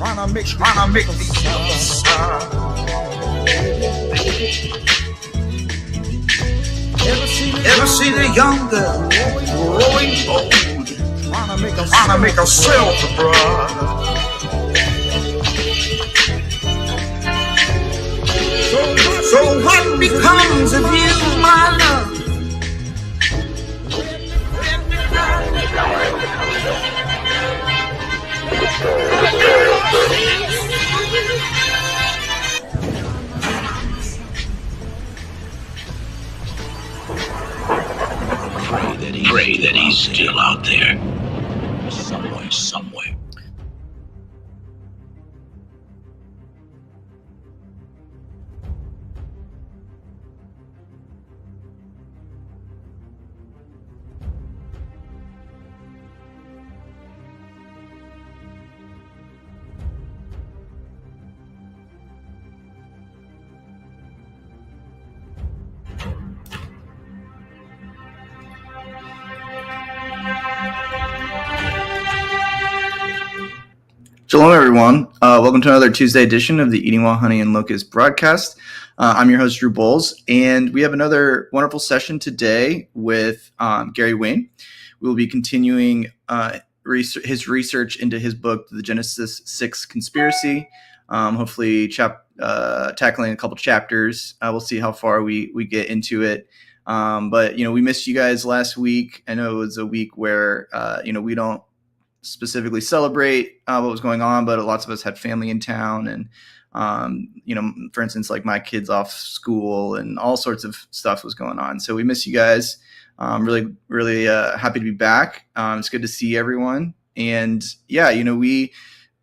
trying to make the other side. Ever see the young girl growing old, trying to make herself a bride? So what becomes of you, my love? Pray that he's still out there, somewhere. Shalom, everyone. Welcome to another Tuesday edition of the Eating While Honey and Locust broadcast. I'm your host, Drew Bowles, and we have another wonderful session today with Gary Wayne. We will be continuing his research into his book, The Genesis 6 Conspiracy, hopefully tackling a couple chapters. We'll see how far we get into it. But, we missed you guys last week. I know it was a week where, we don't specifically celebrate what was going on, but lots of us had family in town, and for instance, like my kids off school and all sorts of stuff was going on. So we miss you guys. Really happy to be back. It's good to see everyone. And yeah, we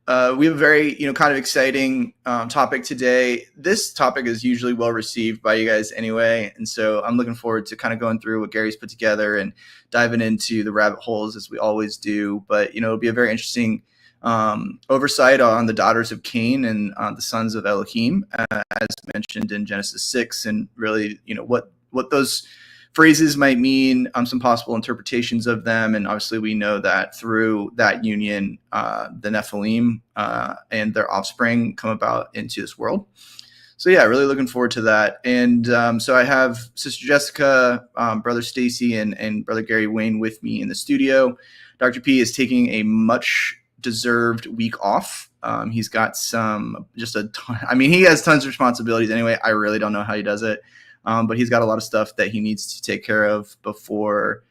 have a very kind of exciting topic today. This topic is usually well received by you guys anyway, and so I'm looking forward to kind of going through what Gary's put together and diving into the rabbit holes as we always do. But it'll be a very interesting oversight on the daughters of Cain and the sons of Elohim, as mentioned in Genesis 6, and really what those phrases might mean, some possible interpretations of them. And obviously we know that through that union, the Nephilim and their offspring come about into this world. So yeah, really looking forward to that. And so I have Sister Jessica, Brother Stacy, and Brother Gary Wayne with me in the studio. Dr. P is taking a much deserved week off. He's got he has tons of responsibilities anyway. I really don't know how he does it. But he's got a lot of stuff that he needs to take care of before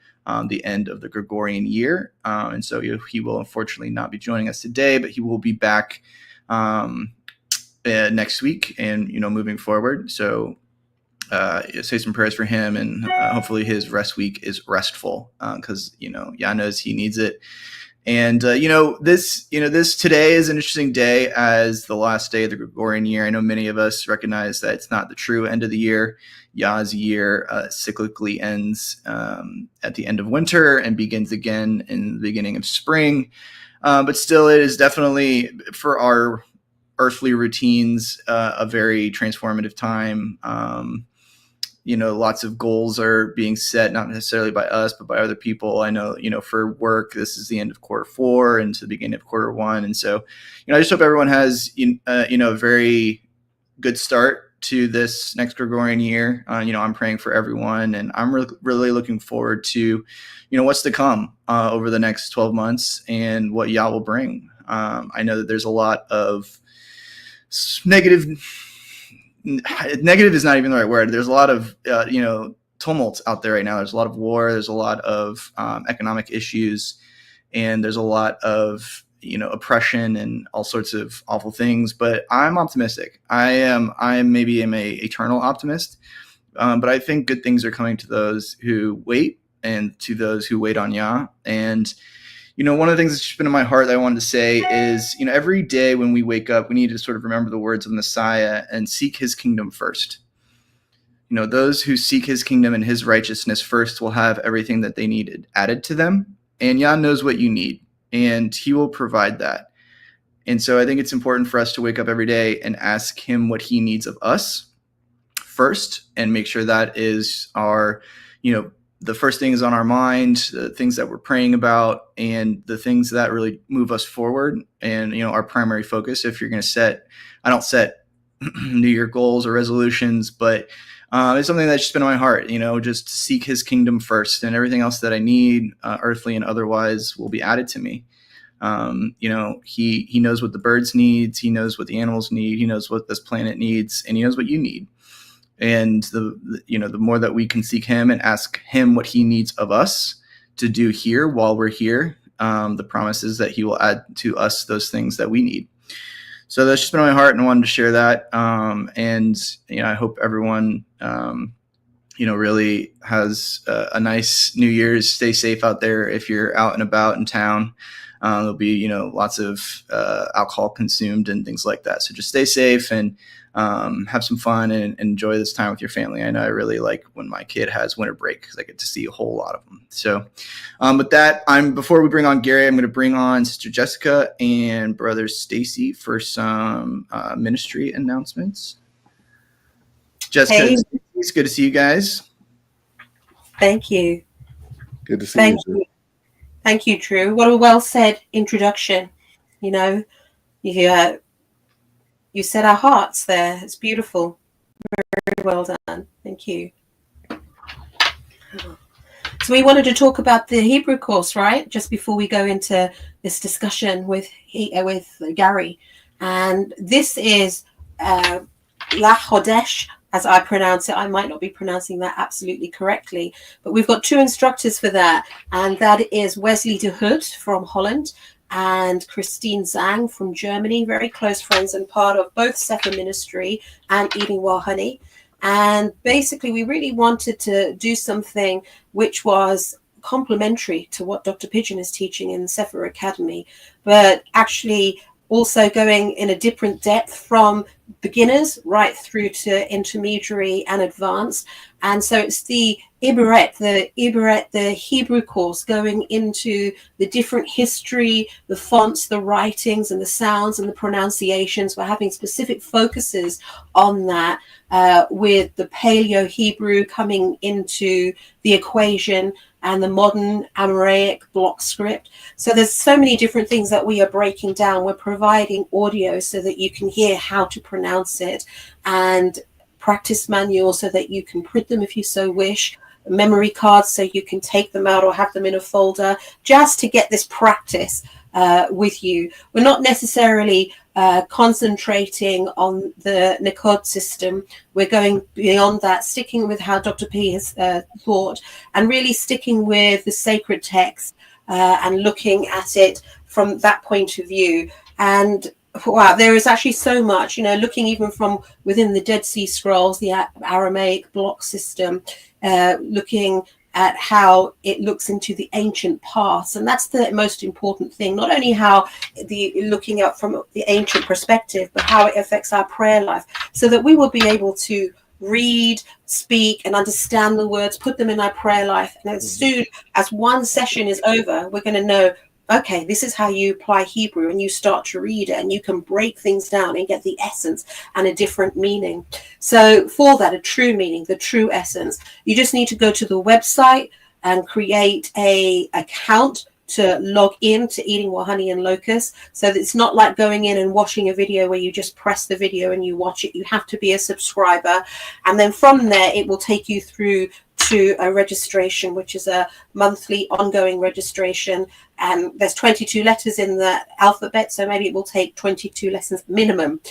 the end of the Gregorian year. And so he will unfortunately not be joining us today, but he will be back next week and, moving forward. So say some prayers for him, and hopefully his rest week is restful because, Yah knows he needs it. And, this today is an interesting day as the last day of the Gregorian year. I know many of us recognize that it's not the true end of the year. Yah's year cyclically ends at the end of winter and begins again in the beginning of spring. But still, it is definitely, for our earthly routines, a very transformative time. Lots of goals are being set, not necessarily by us, but by other people. I know, for work, this is the end of quarter 4 and to the beginning of quarter 1. And so, I just hope everyone has, a very good start to this next Gregorian year. I'm praying for everyone, and I'm really looking forward to, what's to come over the next 12 months and what Yah will bring. I know that there's a lot of negative is not even the right word. There's a lot of, tumults out there right now. There's a lot of war. There's a lot of economic issues, and there's a lot of, oppression and all sorts of awful things. But I'm optimistic. I maybe am a eternal optimist, but I think good things are coming to those who wait and to those who wait on Yah. And one of the things that's just been in my heart that I wanted to say is, every day when we wake up, we need to sort of remember the words of Messiah and seek his kingdom first. Those who seek his kingdom and his righteousness first will have everything that they need added to them. And Yah knows what you need, and he will provide that. And so I think it's important for us to wake up every day and ask him what he needs of us first, and make sure that is our, the first things on our mind, the things that we're praying about, and the things that really move us forward. And, our primary focus, if you're going to I don't set New Year goals or resolutions, but it's something that's just been on my heart, just to seek his kingdom first, and everything else that I need, earthly and otherwise, will be added to me. He knows what the birds needs. He knows what the animals need. He knows what this planet needs, and he knows what you need. And the more that we can seek him and ask him what he needs of us to do here while we're here, the promise is that he will add to us those things that we need. So that's just been on my heart, and I wanted to share that. I hope everyone, really has a nice New Year's. Stay safe out there if you're out and about in town. There'll be, lots of alcohol consumed and things like that. So just stay safe and have some fun and enjoy this time with your family. I know I really like when my kid has winter break because I get to see a whole lot of them. So with that, before we bring on Gary, I'm going to bring on Sister Jessica and Brother Stacy for some ministry announcements. Jessica, Hey. It's good to see you guys. Thank you. Good to see you. Thank you, Drew. What a well-said introduction. You set our hearts there. It's beautiful. Very well done. Thank you. So we wanted to talk about the Hebrew course, right? Just before we go into this discussion with Gary. And this is La Chodesh, as I pronounce it. I might not be pronouncing that absolutely correctly, but we've got two instructors for that, and that is Wesley de Hood from Holland and Christine Zhang from Germany, very close friends and part of both Cepher Ministry and EWHAL Honey. And basically, we really wanted to do something which was complementary to what Dr. Pigeon is teaching in Cepher Academy, but actually also going in a different depth from beginners right through to intermediary and advanced. And so it's the Iberet, the Hebrew course, going into the different history, the fonts, the writings, and the sounds and the pronunciations. We're having specific focuses on that, with the Paleo Hebrew coming into the equation and the modern Amoraic block script. So there's so many different things that we are breaking down. We're providing audio so that you can hear how to pronounce it, and practice manuals so that you can print them if you so wish, memory cards so you can take them out or have them in a folder, just to get this practice with you. We're not necessarily concentrating on the Nikod system. We're going beyond that, sticking with how Dr. P has thought, and really sticking with the sacred text and looking at it from that point of view. And wow, there is actually so much, looking even from within the Dead Sea Scrolls, the Aramaic block system, looking at how it looks into the ancient past. And that's the most important thing, not only how looking at from the ancient perspective, but how it affects our prayer life, so that we will be able to read, speak, and understand the words, put them in our prayer life. And as soon as one session is over, we're going to know, okay, this is how you apply Hebrew, and you start to read it, and you can break things down and get the essence and a different meaning. So for that, a true meaning, the true essence, you just need to go to the website and create a account to log in to Eating While Honey and Locust. So that it's not like going in and watching a video where you just press the video and you watch it. You have to be a subscriber. And then from there, it will take you through to a registration, which is a monthly ongoing registration. And there's 22 letters in the alphabet, so maybe it will take 22 lessons minimum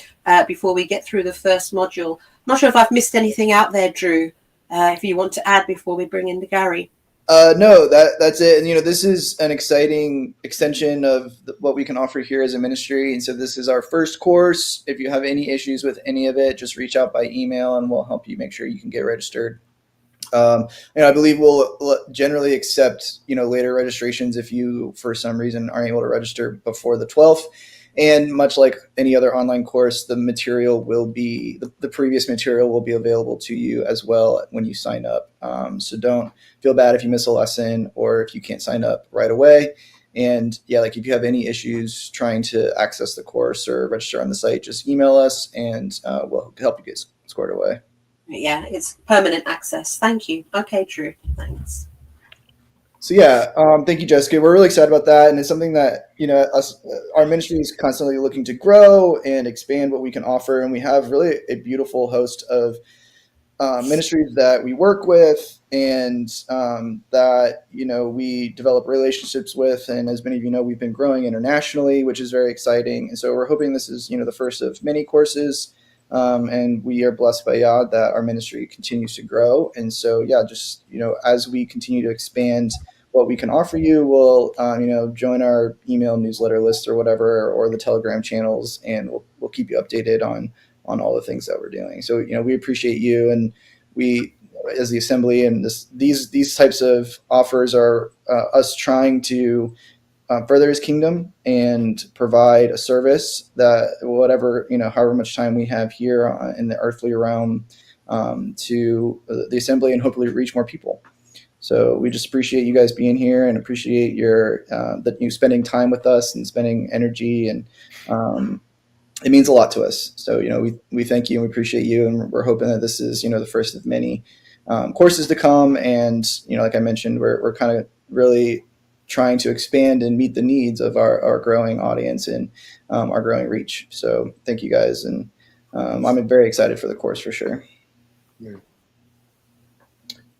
before we get through the first module. I'm not sure if I've missed anything out there, Drew, if you want to add before we bring in the Gary. No, that's it. And, this is an exciting extension of what we can offer here as a ministry. And so this is our first course. If you have any issues with any of it, just reach out by email and we'll help you make sure you can get registered. I believe we'll generally accept, later registrations if you, for some reason, aren't able to register before the 12th. And much like any other online course, the material will be, the previous material will be available to you as well when you sign up. So don't feel bad if you miss a lesson or if you can't sign up right away. And if you have any issues trying to access the course or register on the site, just email us and we'll help you get squared away. Yeah, it's permanent access. Thank you. Okay, Drew. Thanks. So yeah, thank you, Jessica. We're really excited about that, and it's something that our ministry is constantly looking to grow and expand what we can offer, and we have really a beautiful host of ministries that we work with and that we develop relationships with. And as many of you know, we've been growing internationally, which is very exciting. And so we're hoping this is the first of many courses. And we are blessed by God that our ministry continues to grow. And so yeah, just as we continue to expand what we can offer you, we'll join our email newsletter list or whatever, or the Telegram channels, and we'll keep you updated on all the things that we're doing. So we appreciate you, and we as the assembly, and these types of offers are us trying to further his kingdom and provide a service that whatever however much time we have here in the earthly realm to the assembly, and hopefully reach more people. So we just appreciate you guys being here, and appreciate your that you spending time with us and spending energy, and it means a lot to us. So we thank you and we appreciate you, and we're hoping that this is the first of many courses to come. And like I mentioned, we're kind of really trying to expand and meet the needs of our growing audience and our growing reach. So thank you guys, and I'm very excited for the course for sure. Yeah.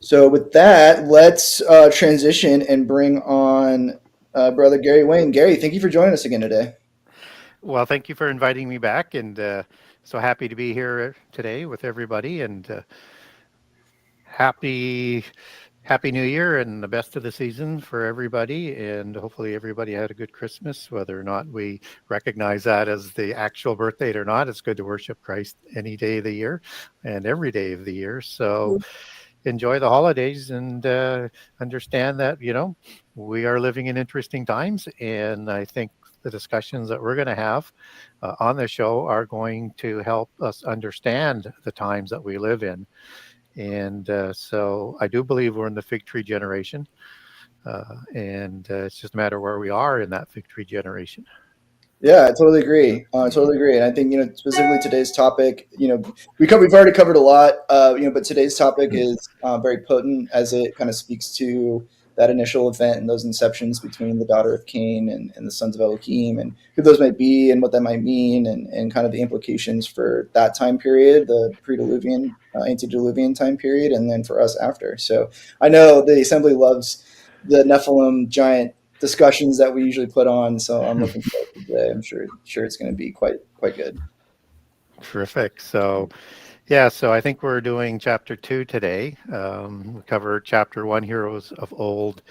So with that, let's transition and bring on Brother Gary Wayne. Gary, thank you for joining us again today. Well, thank you for inviting me back, and so happy to be here today with everybody, and happy New Year and the best of the season for everybody, and hopefully everybody had a good Christmas, whether or not we recognize that as the actual birth date or not. It's good to worship Christ any day of the year and every day of the year. So enjoy the holidays, and understand that, we are living in interesting times, and I think the discussions that we're going to have on the show are going to help us understand the times that we live in. And so I do believe we're in the fig tree generation, and it's just a matter where we are in that fig tree generation. Yeah, I totally agree. And I think specifically today's topic. We've already covered a lot. But today's topic is very potent, as it kind of speaks to that initial event and those inceptions between the daughter of Cain and the sons of Elohim, and who those might be and what that might mean, and kind of the implications for that time period, the pre-diluvian, antediluvian time period, and then for us after. So I know the assembly loves the Nephilim giant discussions that we usually put on, so I'm looking forward to today. I'm sure it's going to be quite good. Terrific. So I think we're doing chapter 2 today. We covered chapter 1, Heroes of Old,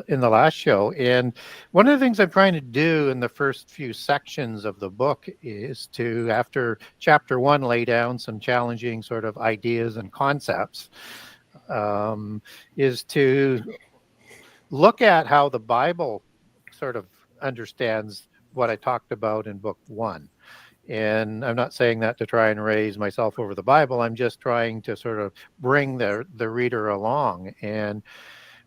in the last show. And one of the things I'm trying to do in the first few sections of the book is to, after chapter 1, lay down some challenging sort of ideas and concepts, is to look at how the Bible sort of understands what I talked about in book 1. And I'm not saying that to try and raise myself over the Bible. I'm just trying to sort of bring the reader along. And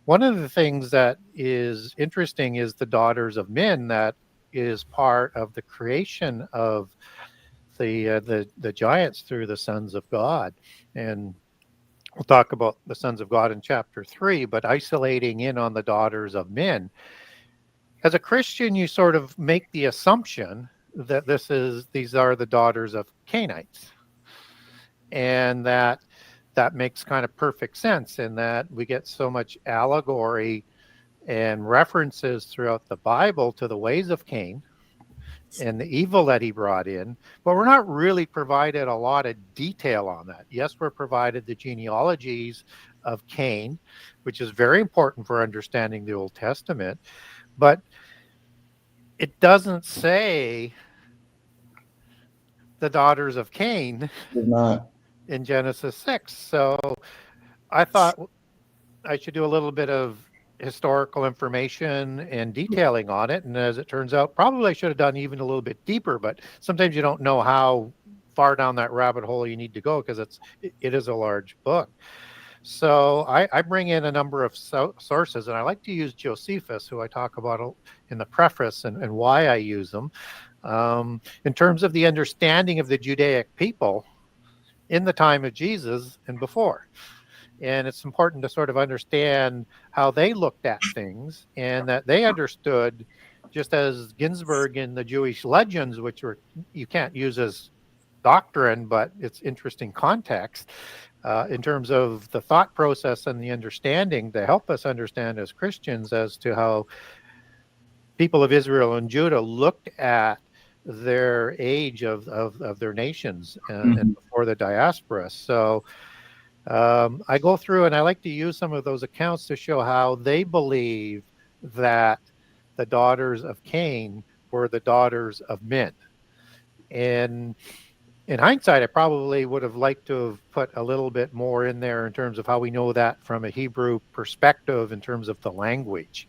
one of the things that is interesting is the daughters of men. That is part of the creation of the giants through the sons of God. And we'll talk about the sons of God in chapter 3, but isolating in on the daughters of men. As a Christian, you sort of make the assumption that these are the daughters of Cainites, and that makes kind of perfect sense, in that we get so much allegory and references throughout the Bible to the ways of Cain and the evil that he brought in, but we're not really provided a lot of detail on that. Yes, we're provided the genealogies of Cain, which is very important for understanding the Old Testament, but it doesn't say the daughters of Cain in Genesis 6. So I thought I should do a little bit of historical information and detailing on it. And as it turns out, probably I should have done even a little bit deeper, but sometimes you don't know how far down that rabbit hole you need to go, because it is a large book. So I bring in a number of sources, and I like to use Josephus, who I talk about in the preface, and why I use them, in terms of the understanding of the Judaic people in the time of Jesus and before. And it's important to sort of understand how they looked at things, and that they understood, just as Ginsburg in the Jewish legends, which you can't use as doctrine, but it's interesting context in terms of the thought process and the understanding to help us understand as Christians as to how people of Israel and Judah looked at their age of their nations and before the diaspora. So I go through and I like to use some of those accounts to show how they believe that the daughters of Cain were the daughters of men. And in hindsight, I probably would have liked to have put a little bit more in there in terms of how we know that from a Hebrew perspective in terms of the language.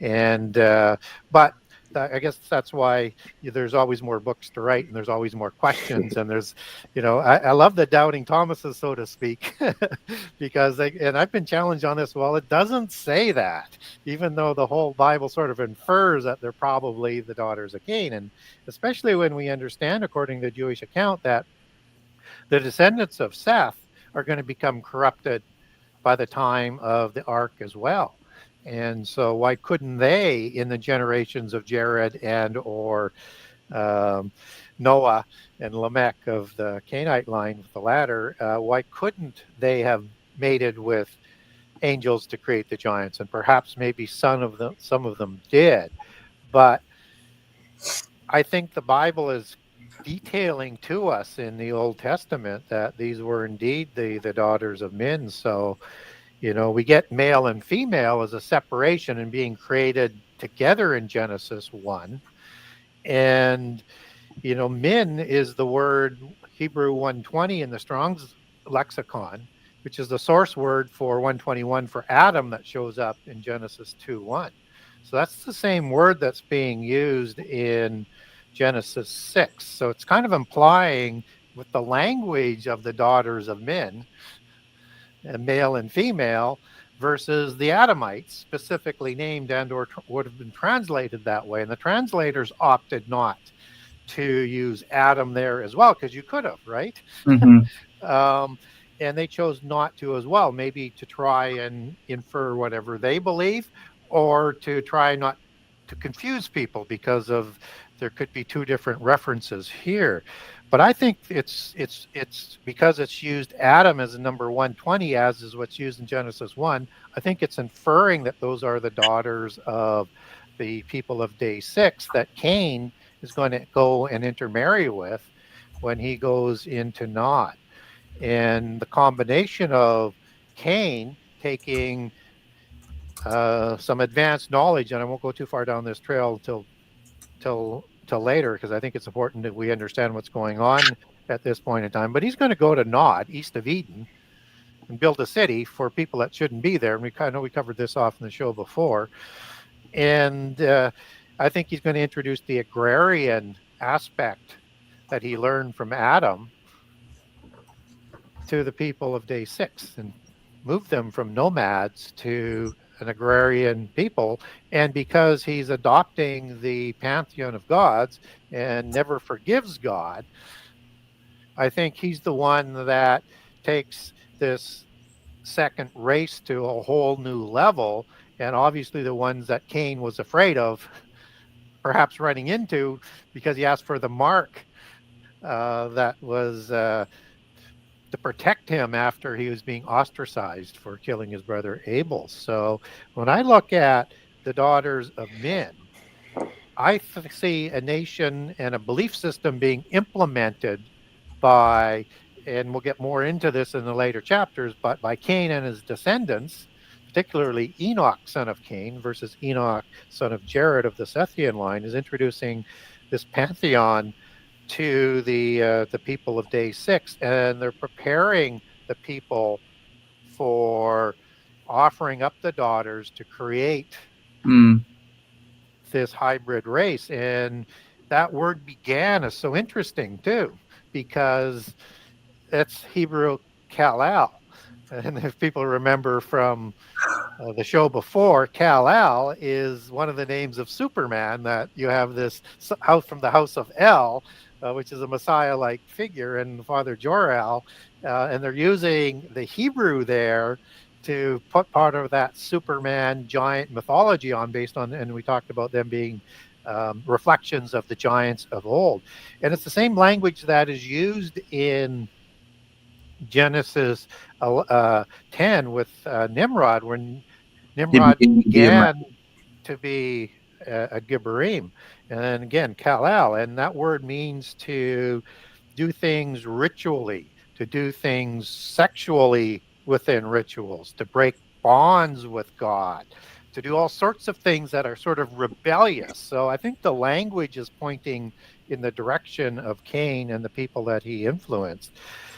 And but I guess that's why there's always more books to write, and there's always more questions, and there's, I love the doubting Thomases, so to speak, because and I've been challenged on this. Well, it doesn't say that, even though the whole Bible sort of infers that they're probably the daughters of Cain, and especially when we understand, according to the Jewish account, that the descendants of Seth are going to become corrupted by the time of the ark as well. And so why couldn't they, in the generations of Jared and or Noah and Lamech of the Cainite line, the latter, why couldn't they have mated with angels to create the giants? And perhaps maybe some of them did. But I think the Bible is detailing to us in the Old Testament that these were indeed the daughters of men. So we get male and female as a separation and being created together in Genesis 1. And, men is the word Hebrew 120 in the Strong's lexicon, which is the source word for 121 for Adam that shows up in Genesis 2:1. So that's the same word that's being used in Genesis 6. So it's kind of implying with the language of the daughters of men, male and female, versus the Adamites, specifically named and or would have been translated that way. And the translators opted not to use Adam there as well, because you could have, right? And they chose not to as well, maybe to try and infer whatever they believe, or to try not to confuse people because of there could be two different references here. But I think it's because it's used Adam as a number 120, as is what's used in Genesis 1. I think it's inferring that those are the daughters of the people of day 6 that Cain is going to go and intermarry with when he goes into Nod. And the combination of Cain taking some advanced knowledge, and I won't go too far down this trail till later, because I think it's important that we understand what's going on at this point in time. But he's going to go to Nod, east of Eden, and build a city for people that shouldn't be there. And I know we covered this off in the show before. And I think he's going to introduce the agrarian aspect that he learned from Adam to the people of day 6 and move them from nomads to an agrarian people. And because he's adopting the pantheon of gods and never forgives God, I think he's the one that takes this second race to a whole new level. And obviously the ones that Cain was afraid of perhaps running into, because he asked for the mark that was to protect him after he was being ostracized for killing his brother Abel. So when I look at the daughters of men, I see a nation and a belief system being implemented by, and we'll get more into this in the later chapters, but by Cain and his descendants, particularly Enoch, son of Cain, versus Enoch, son of Jared of the Sethian line, is introducing this pantheon to the people of day 6, and they're preparing the people for offering up the daughters to create this hybrid race. And that word began is so interesting too, because it's Hebrew Kal-El. And if people remember from the show before, Kal-El is one of the names of Superman, that you have this house from the house of El, which is a Messiah-like figure, and Father Jor-El, and they're using the Hebrew there to put part of that Superman giant mythology on, based on, and we talked about them being reflections of the giants of old. And it's the same language that is used in Genesis 10 with Nimrod, when He Nimrod became began to be a Gibborim. And then again, Kal-El, and that word means to do things ritually, to do things sexually within rituals, to break bonds with God, to do all sorts of things that are sort of rebellious. So I think the language is pointing in the direction of Cain and the people that he influenced.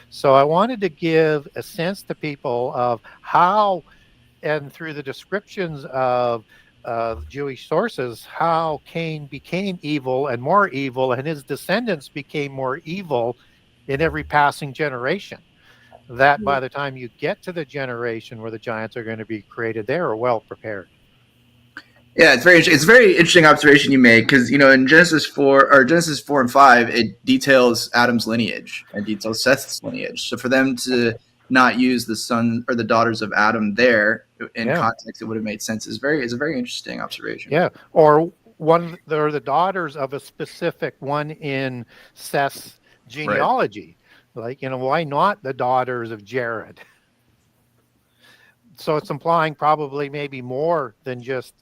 So I wanted to give a sense to people of how, and through the descriptions of Jewish sources, how Cain became evil and more evil, and his descendants became more evil in every passing generation. That by the time you get to the generation where the giants are going to be created, they are well prepared. Yeah, it's a very interesting observation you make, because in Genesis 4 and 5, it details Adam's lineage and details Seth's lineage. So for them to not use the son or the daughters of Adam there in context, it would have made sense. It's a very interesting observation. Yeah, or they're the daughters of a specific one in Seth's genealogy. Right. Like, why not the daughters of Jared? So it's implying probably maybe more than just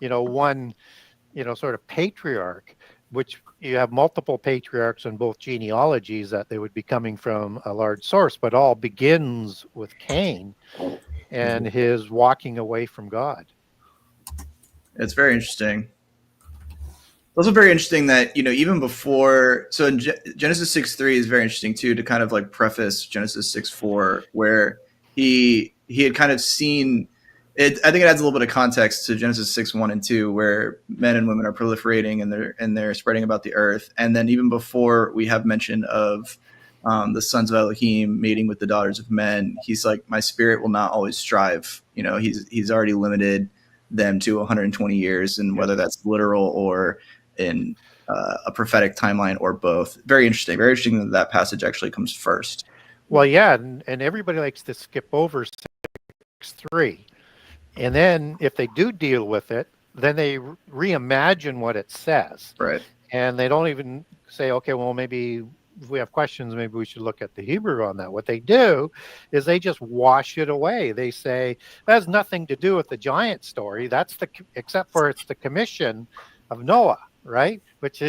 one, sort of patriarch, which you have multiple patriarchs in both genealogies, that they would be coming from a large source, but all begins with Cain and his walking away from God. It's very interesting. It's also very interesting that, even before, so in Genesis 6:3 is very interesting too, to kind of like preface Genesis 6:4, where he had kind of seen it. I think it adds a little bit of context to Genesis 6:1 and 2, where men and women are proliferating and they're spreading about the earth. And then even before, we have mention of the sons of Elohim mating with the daughters of men. He's like, my spirit will not always strive. He's already limited them to 120 years, and whether that's literal or in a prophetic timeline or both. Very interesting. Very interesting that passage actually comes first. Well, yeah, and everybody likes to skip over 6:3. And then if they do deal with it, then they reimagine what it says. Right. And they don't even say, okay, well, maybe if we have questions, maybe we should look at the Hebrew on that. What they do is they just wash it away. They say, that has nothing to do with the giant story. Except for it's the commission of Noah, right? Which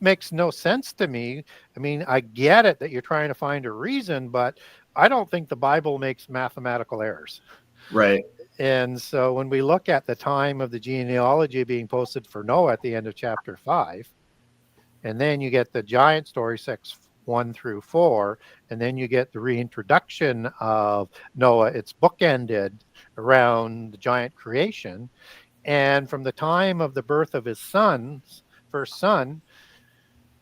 makes no sense to me. I mean, I get it that you're trying to find a reason, but I don't think the Bible makes mathematical errors. Right. And so when we look at the time of the genealogy being posted for Noah at the end of chapter 5, and then you get the giant story 6:1 through 4, and then you get the reintroduction of Noah, it's bookended around the giant creation. And from the time of the birth of his first son,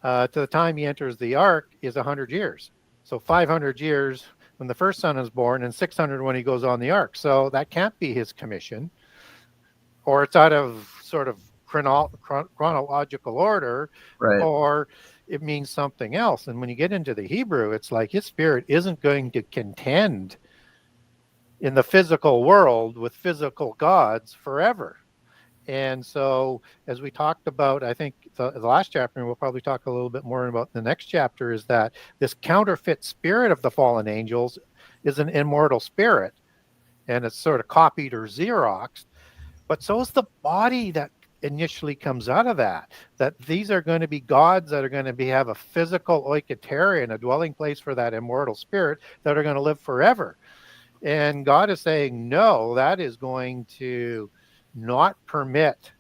to the time he enters the ark is 100 years. So 500 years when the first son is born, and 600 when he goes on the ark. So that can't be his commission, or it's out of sort of chronological order, right, or it means something else. And when you get into the Hebrew, it's like his spirit isn't going to contend in the physical world with physical gods forever. And so, as we talked about, I think the last chapter, and we'll probably talk a little bit more about the next chapter, is that this counterfeit spirit of the fallen angels is an immortal spirit, and it's sort of copied or Xeroxed. But so is the body that initially comes out of that these are going to be gods that are going to have a physical oiketerion, a dwelling place for that immortal spirit, that are going to live forever. And God is saying, no, that is going to not permit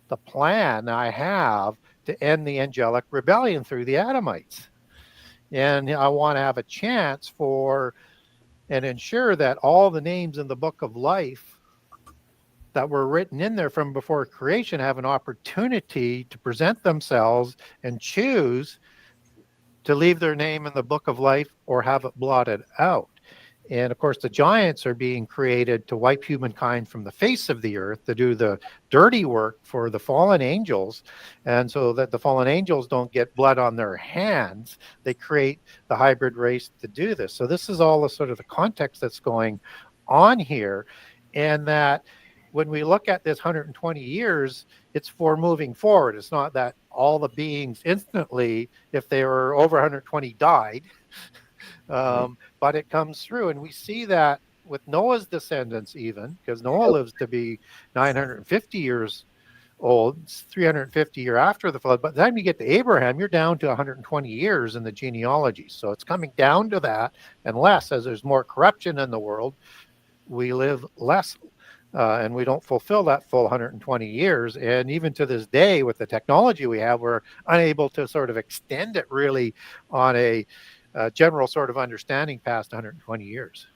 the plan I have to end the angelic rebellion through the Adamites. And I want to have a chance for and ensure that all the names in the book of life that were written in there from before creation have an opportunity to present themselves and choose to leave their name in the book of life or have it blotted out. And of course, the giants are being created to wipe humankind from the face of the earth, to do the dirty work for the fallen angels. And so that the fallen angels don't get blood on their hands, they create the hybrid race to do this. So this is all the sort of the context that's going on here. And that when we look at this 120 years, it's for moving forward. It's not that all the beings instantly, if they were over 120, died. But it comes through, and we see that with Noah's descendants, even because Noah lives to be 950 years old. It's 350 years after the flood. By the time you get to Abraham, you're down to 120 years in the genealogy. So it's coming down to that, and less as there's more corruption in the world. We live less, and we don't fulfill that full 120 years. And even to this day, with the technology we have, we're unable to sort of extend it really on a general sort of understanding past 120 years.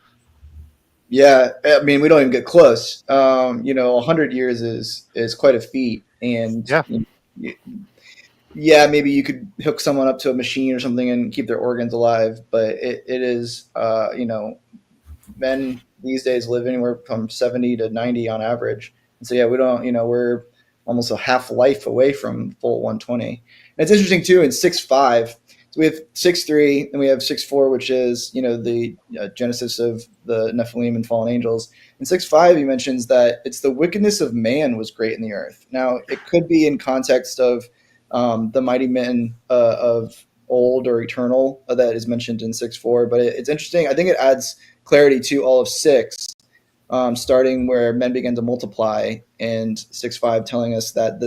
Yeah, I mean, we don't even get close. 100 years is quite a feat, and yeah, maybe you could hook someone up to a machine or something and keep their organs alive, but it is, men these days live anywhere from 70 to 90 on average, and so yeah, we don't, we're almost a half life away from full 120. And it's interesting too in 6.5. So we have 6.3 and we have 6.4, which is, the genesis of the Nephilim and fallen angels. In 6.5, he mentions that it's the wickedness of man was great in the earth. Now, it could be in context of the mighty men of old or eternal that is mentioned in 6.4, but it's interesting. I think it adds clarity to all of 6, starting where men began to multiply, and 6.5 telling us that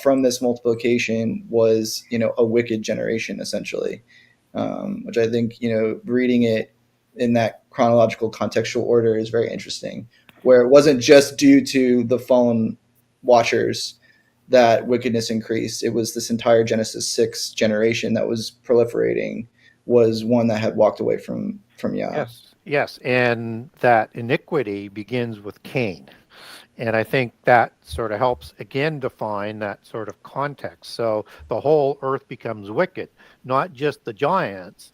from this multiplication was, a wicked generation, essentially, which I think, reading it in that chronological contextual order is very interesting, where it wasn't just due to the fallen watchers that wickedness increased. It was this entire Genesis 6 generation that was proliferating, was one that had walked away from Yah. Yes, and that iniquity begins with Cain. And I think that sort of helps, again, define that sort of context. So the whole earth becomes wicked, not just the giants,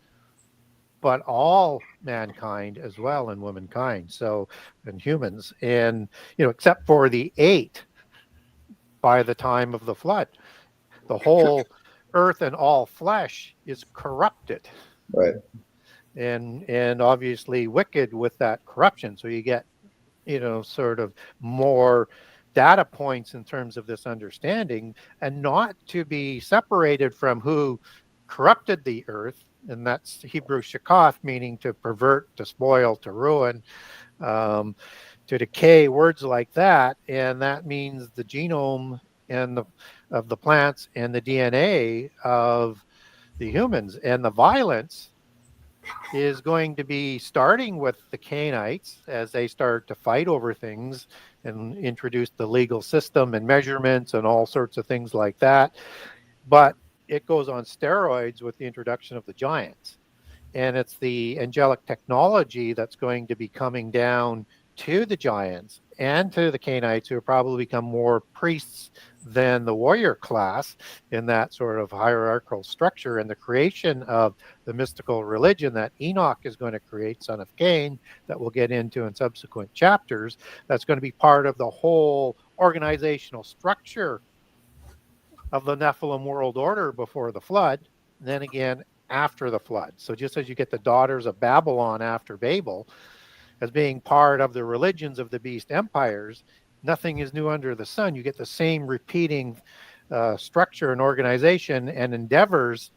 but all mankind as well, and womankind, and humans. And, except for the 8 by the time of the flood, the whole earth and all flesh is corrupted. Right. And obviously wicked with that corruption. So you get, sort of more data points in terms of this understanding, and not to be separated from who corrupted the earth. And that's Hebrew shakaf, meaning to pervert, to spoil, to ruin, to decay, words like that. And that means the genome of the plants and the DNA of the humans. And the violence is going to be starting with the Cainites as they start to fight over things and introduce the legal system and measurements and all sorts of things like that. But it goes on steroids with the introduction of the giants. And it's the angelic technology that's going to be coming down to the giants and to the Cainites, who have probably become more priests than the warrior class in that sort of hierarchical structure, and the creation of the mystical religion that Enoch is going to create, son of Cain, that we'll get into in subsequent chapters. That's going to be part of the whole organizational structure of the Nephilim world order before the flood, and then again after the flood. So just as you get the daughters of Babylon after Babel as being part of the religions of the beast empires, nothing is new under the sun. You get the same repeating structure and organization and endeavors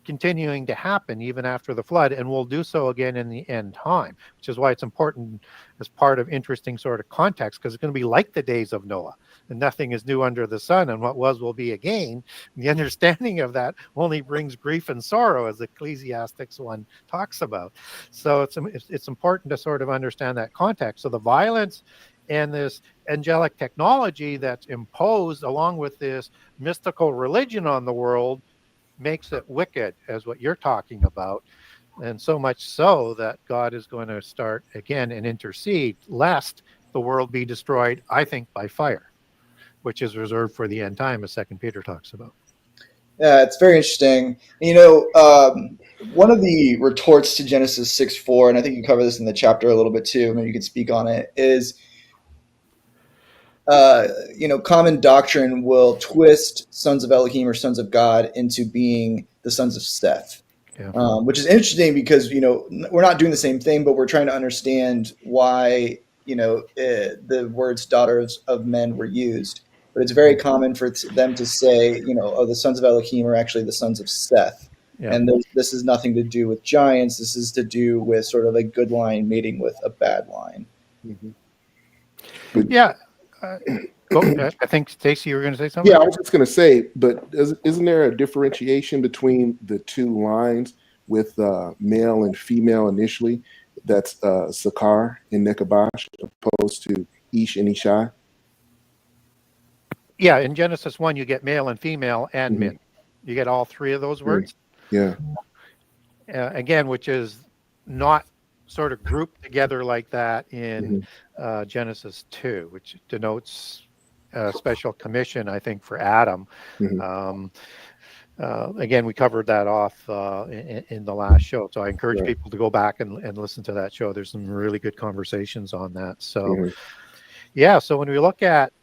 continuing to happen even after the flood, and will do so again in the end time, which is why it's important as part of interesting sort of context, because it's going to be like the days of Noah, and nothing is new under the sun, and what was will be again. And the understanding of that only brings grief and sorrow, as Ecclesiastics 1 talks about. So it's important to sort of understand that context. So the violence and this angelic technology that's imposed along with this mystical religion on the world makes it wicked, as what you're talking about. And so much so that God is going to start again and intercede, lest the world be destroyed, I think, by fire, which is reserved for the end time, as 2 Peter talks about. Yeah, it's very interesting. One of the retorts to Genesis 6:4, and I think you cover this in the chapter a little bit too, maybe you could speak on it, is common doctrine will twist sons of Elohim or sons of God into being the sons of Seth, Yeah. which is interesting because, we're not doing the same thing, but we're trying to understand why, the words daughters of men were used. But it's very common for them to say, the sons of Elohim are actually the sons of Seth. Yeah. And this is nothing to do with giants. This is to do with sort of a good line mating with a bad line. Yeah. I think, Stacy, you were going to say something? Yeah, I was just going to say, but isn't there a differentiation between the two lines with male and female initially? That's Sakar and Nekabash opposed to Ish and Ishai? Yeah, in Genesis 1, you get male and female and min. You get all three of those words. Yeah. Again, which is not sort of grouped together like that in Genesis 2, which denotes a special commission, I think, for Adam. Again, we covered that off in the last show. So I encourage people to go back and listen to that show. There's some really good conversations on that. So, so when we look at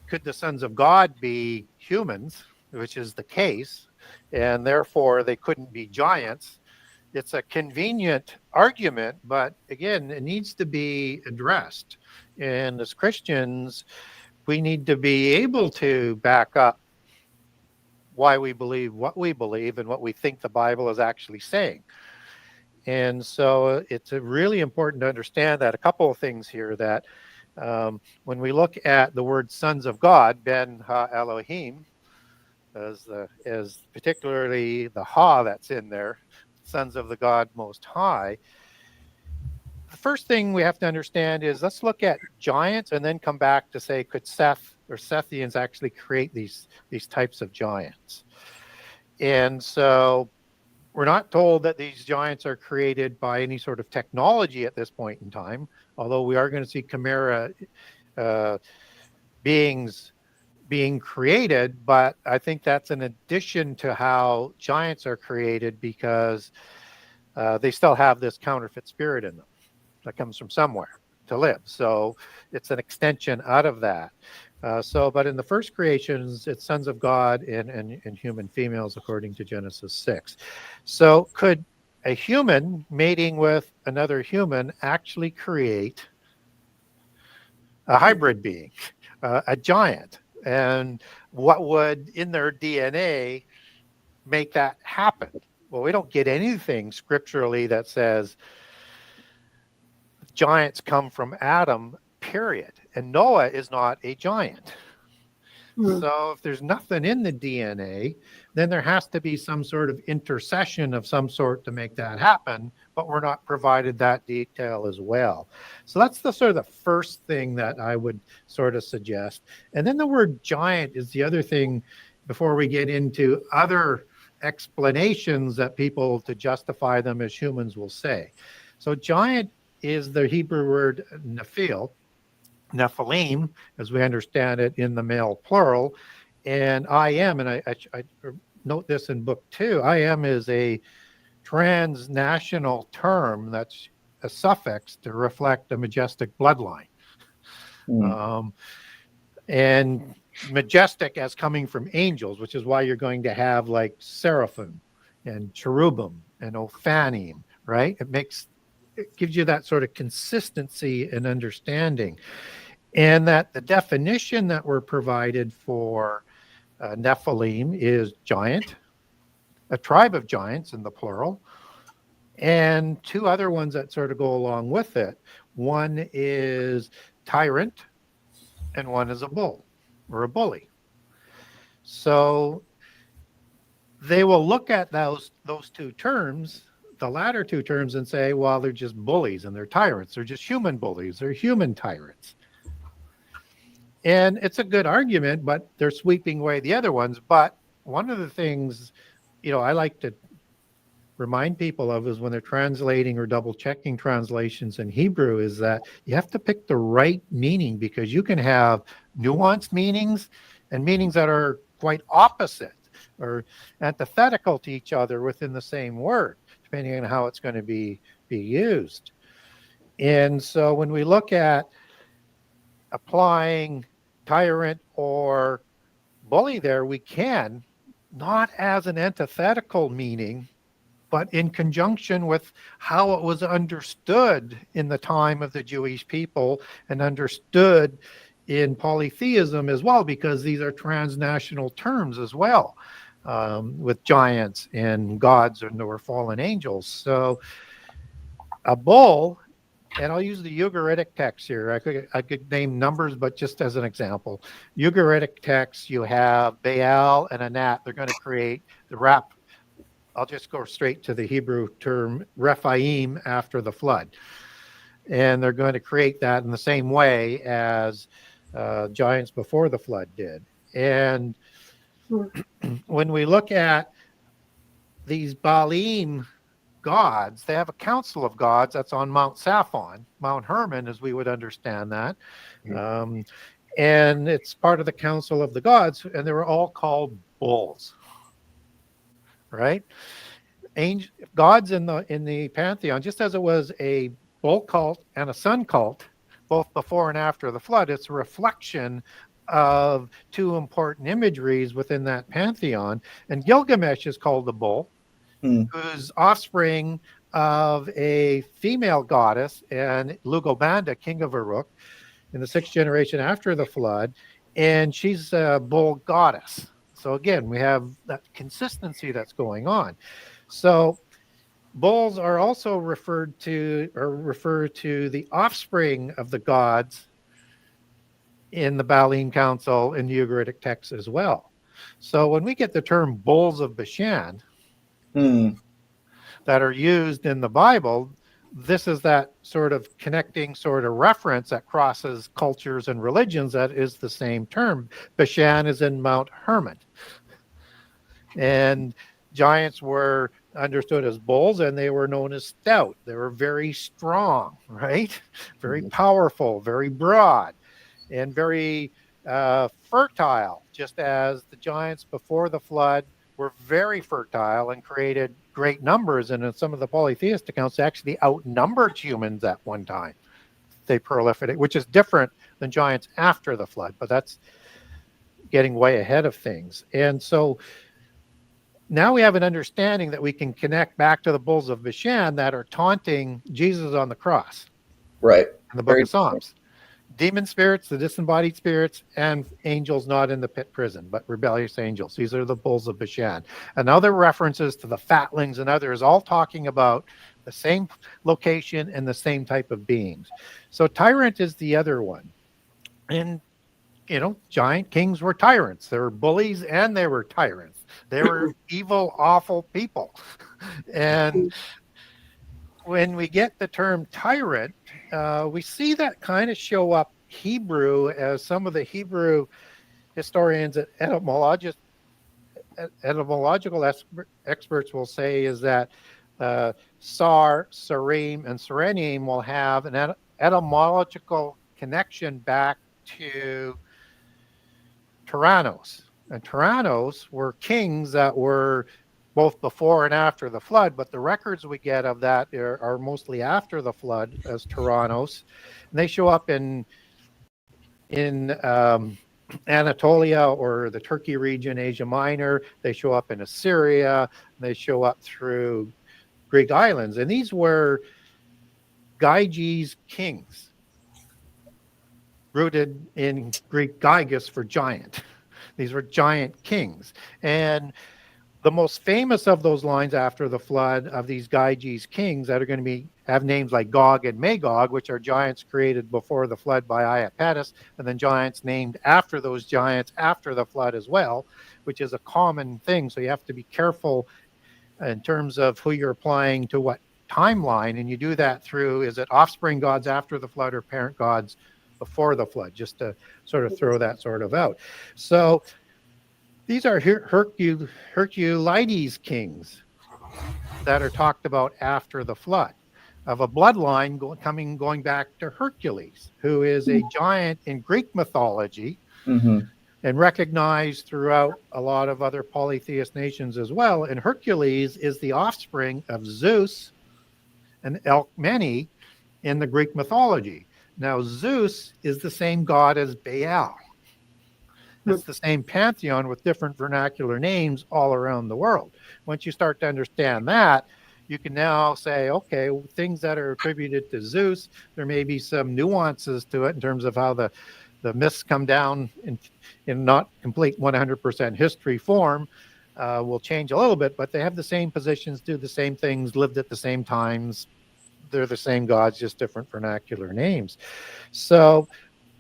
could the sons of God be humans, which is the case, and therefore they couldn't be giants, it's a convenient argument, but again, it needs to be addressed. And as Christians, we need to be able to back up why we believe what we believe and what we think the Bible is actually saying. And so it's really important to understand that a couple of things here that when we look at the word sons of God, Ben Ha Elohim, as particularly the Ha that's in there, sons of the God Most High, the first thing we have to understand is let's look at giants and then come back to say, could Seth or Sethians actually create these types of giants? And so we're not told that these giants are created by any sort of technology at this point in time, although we are going to see chimera beings being created. But I think that's in addition to how giants are created, because they still have this counterfeit spirit in them that comes from somewhere to live. So it's an extension out of that. But in the first creations, it's sons of God and human females, according to Genesis 6. So could a human mating with another human actually create a hybrid being, a giant? And what would in their DNA make that happen? Well, we don't get anything scripturally that says giants come from Adam, period. And Noah is not a giant. So if there's nothing in the DNA, then there has to be some sort of intercession of some sort to make that happen, but we're not provided that detail as well. So that's the sort of the first thing that I would sort of suggest. And then the word giant is the other thing before we get into other explanations that people to justify them as humans will say. So giant is the Hebrew word Nephilim, as we understand it in the male plural, and I am, and I note this in book 2, I am is a transnational term that's a suffix to reflect a majestic bloodline. And majestic as coming from angels, which is why you're going to have like seraphim and cherubim and ophanim, right? It gives you that sort of consistency and understanding. And that the definition that we're provided for Nephilim is giant, a tribe of giants in the plural, and two other ones that sort of go along with it. One is tyrant, and one is a bull or a bully. So they will look at those two terms, the latter two terms, and say, well, they're just bullies and they're tyrants. They're just human bullies. They're human tyrants. And it's a good argument, but they're sweeping away the other ones. But one of the things, I like to remind people of is when they're translating or double checking translations in Hebrew is that you have to pick the right meaning, because you can have nuanced meanings and meanings that are quite opposite. or antithetical to each other within the same word, depending on how it's going to be used. And so when we look at applying tyrant or bully there, we can, not as an antithetical meaning, but in conjunction with how it was understood in the time of the Jewish people and understood in polytheism as well, because these are transnational terms as well, with giants and gods or fallen angels. So a bull, and I'll use the Ugaritic text here. I could name numbers, but just as an example, Ugaritic text, you have Baal and Anat. They're going to create the I'll just go straight to the Hebrew term Rephaim after the flood. And they're going to create that in the same way as giants before the flood did. And when we look at these Baalim gods, they have a council of gods that's on Mount Saphon, Mount Hermon, as we would understand that. And it's part of the council of the gods, and they were all called bulls. Right? Gods in the pantheon, just as it was a bull cult and a sun cult, both before and after the flood, it's a reflection of two important imageries within that pantheon. And Gilgamesh is called the bull, whose offspring of a female goddess, and Lugobanda, king of Uruk, in the 6th generation after the flood, and she's a bull goddess. So again, we have that consistency that's going on. So bulls are also refer to the offspring of the gods in the Baalim Council in the Ugaritic text as well. So when we get the term bulls of Bashan that are used in the Bible, this is that sort of connecting sort of reference that crosses cultures and religions that is the same term. Bashan is in Mount Hermon. And giants were understood as bulls, and they were known as stout. They were very strong, right? Very powerful, very broad, and very fertile, just as the giants before the flood were very fertile and created great numbers. And in some of the polytheist accounts, they actually outnumbered humans at one time. They proliferated, which is different than giants after the flood, but that's getting way ahead of things. And so now we have an understanding that we can connect back to the bulls of Bashan that are taunting Jesus on the cross. Right. In the book of Psalms. Demon spirits, the disembodied spirits, and angels not in the pit prison, but rebellious angels. These are the bulls of Bashan. And other references to the fatlings and others, all talking about the same location and the same type of beings. So tyrant is the other one. And, giant kings were tyrants. They were bullies and they were tyrants. They were evil, awful people. And when we get the term tyrant, we see that kind of show up Hebrew, as some of the Hebrew historians and etymological experts will say, is that Sar, Sarim, and Serenim will have an etymological connection back to Tyrannos. And Tyrannos were kings that were both before and after the flood, but the records we get of that are mostly after the flood as Tyrannos. And they show up in Anatolia or the Turkey region, Asia Minor. They show up in Assyria. They show up through Greek islands. And these were Gyges kings, rooted in Greek Gyges for giant. These were giant kings. And the most famous of those lines after the flood of these Gyges kings that are going to have names like Gog and Magog, which are giants created before the flood by Iapetus, and then giants named after those giants after the flood as well, which is a common thing. So you have to be careful in terms of who you're applying to what timeline. And you do that through, is it offspring gods after the flood or parent gods before the flood, just to sort of throw that sort of out. So these are Herculides kings that are talked about after the flood, of a bloodline going back to Hercules, who is a giant in Greek mythology. And and recognized throughout a lot of other polytheist nations as well. And Hercules is the offspring of Zeus and Alcmene in the Greek mythology. Now, Zeus is the same god as Baal. It's the same pantheon with different vernacular names all around the world. Once you start to understand that, you can now say, okay, things that are attributed to Zeus, there may be some nuances to it in terms of how the myths come down in not complete 100% history form, will change a little bit, but they have the same positions, do the same things, lived at the same times. They're the same gods, just different vernacular names. So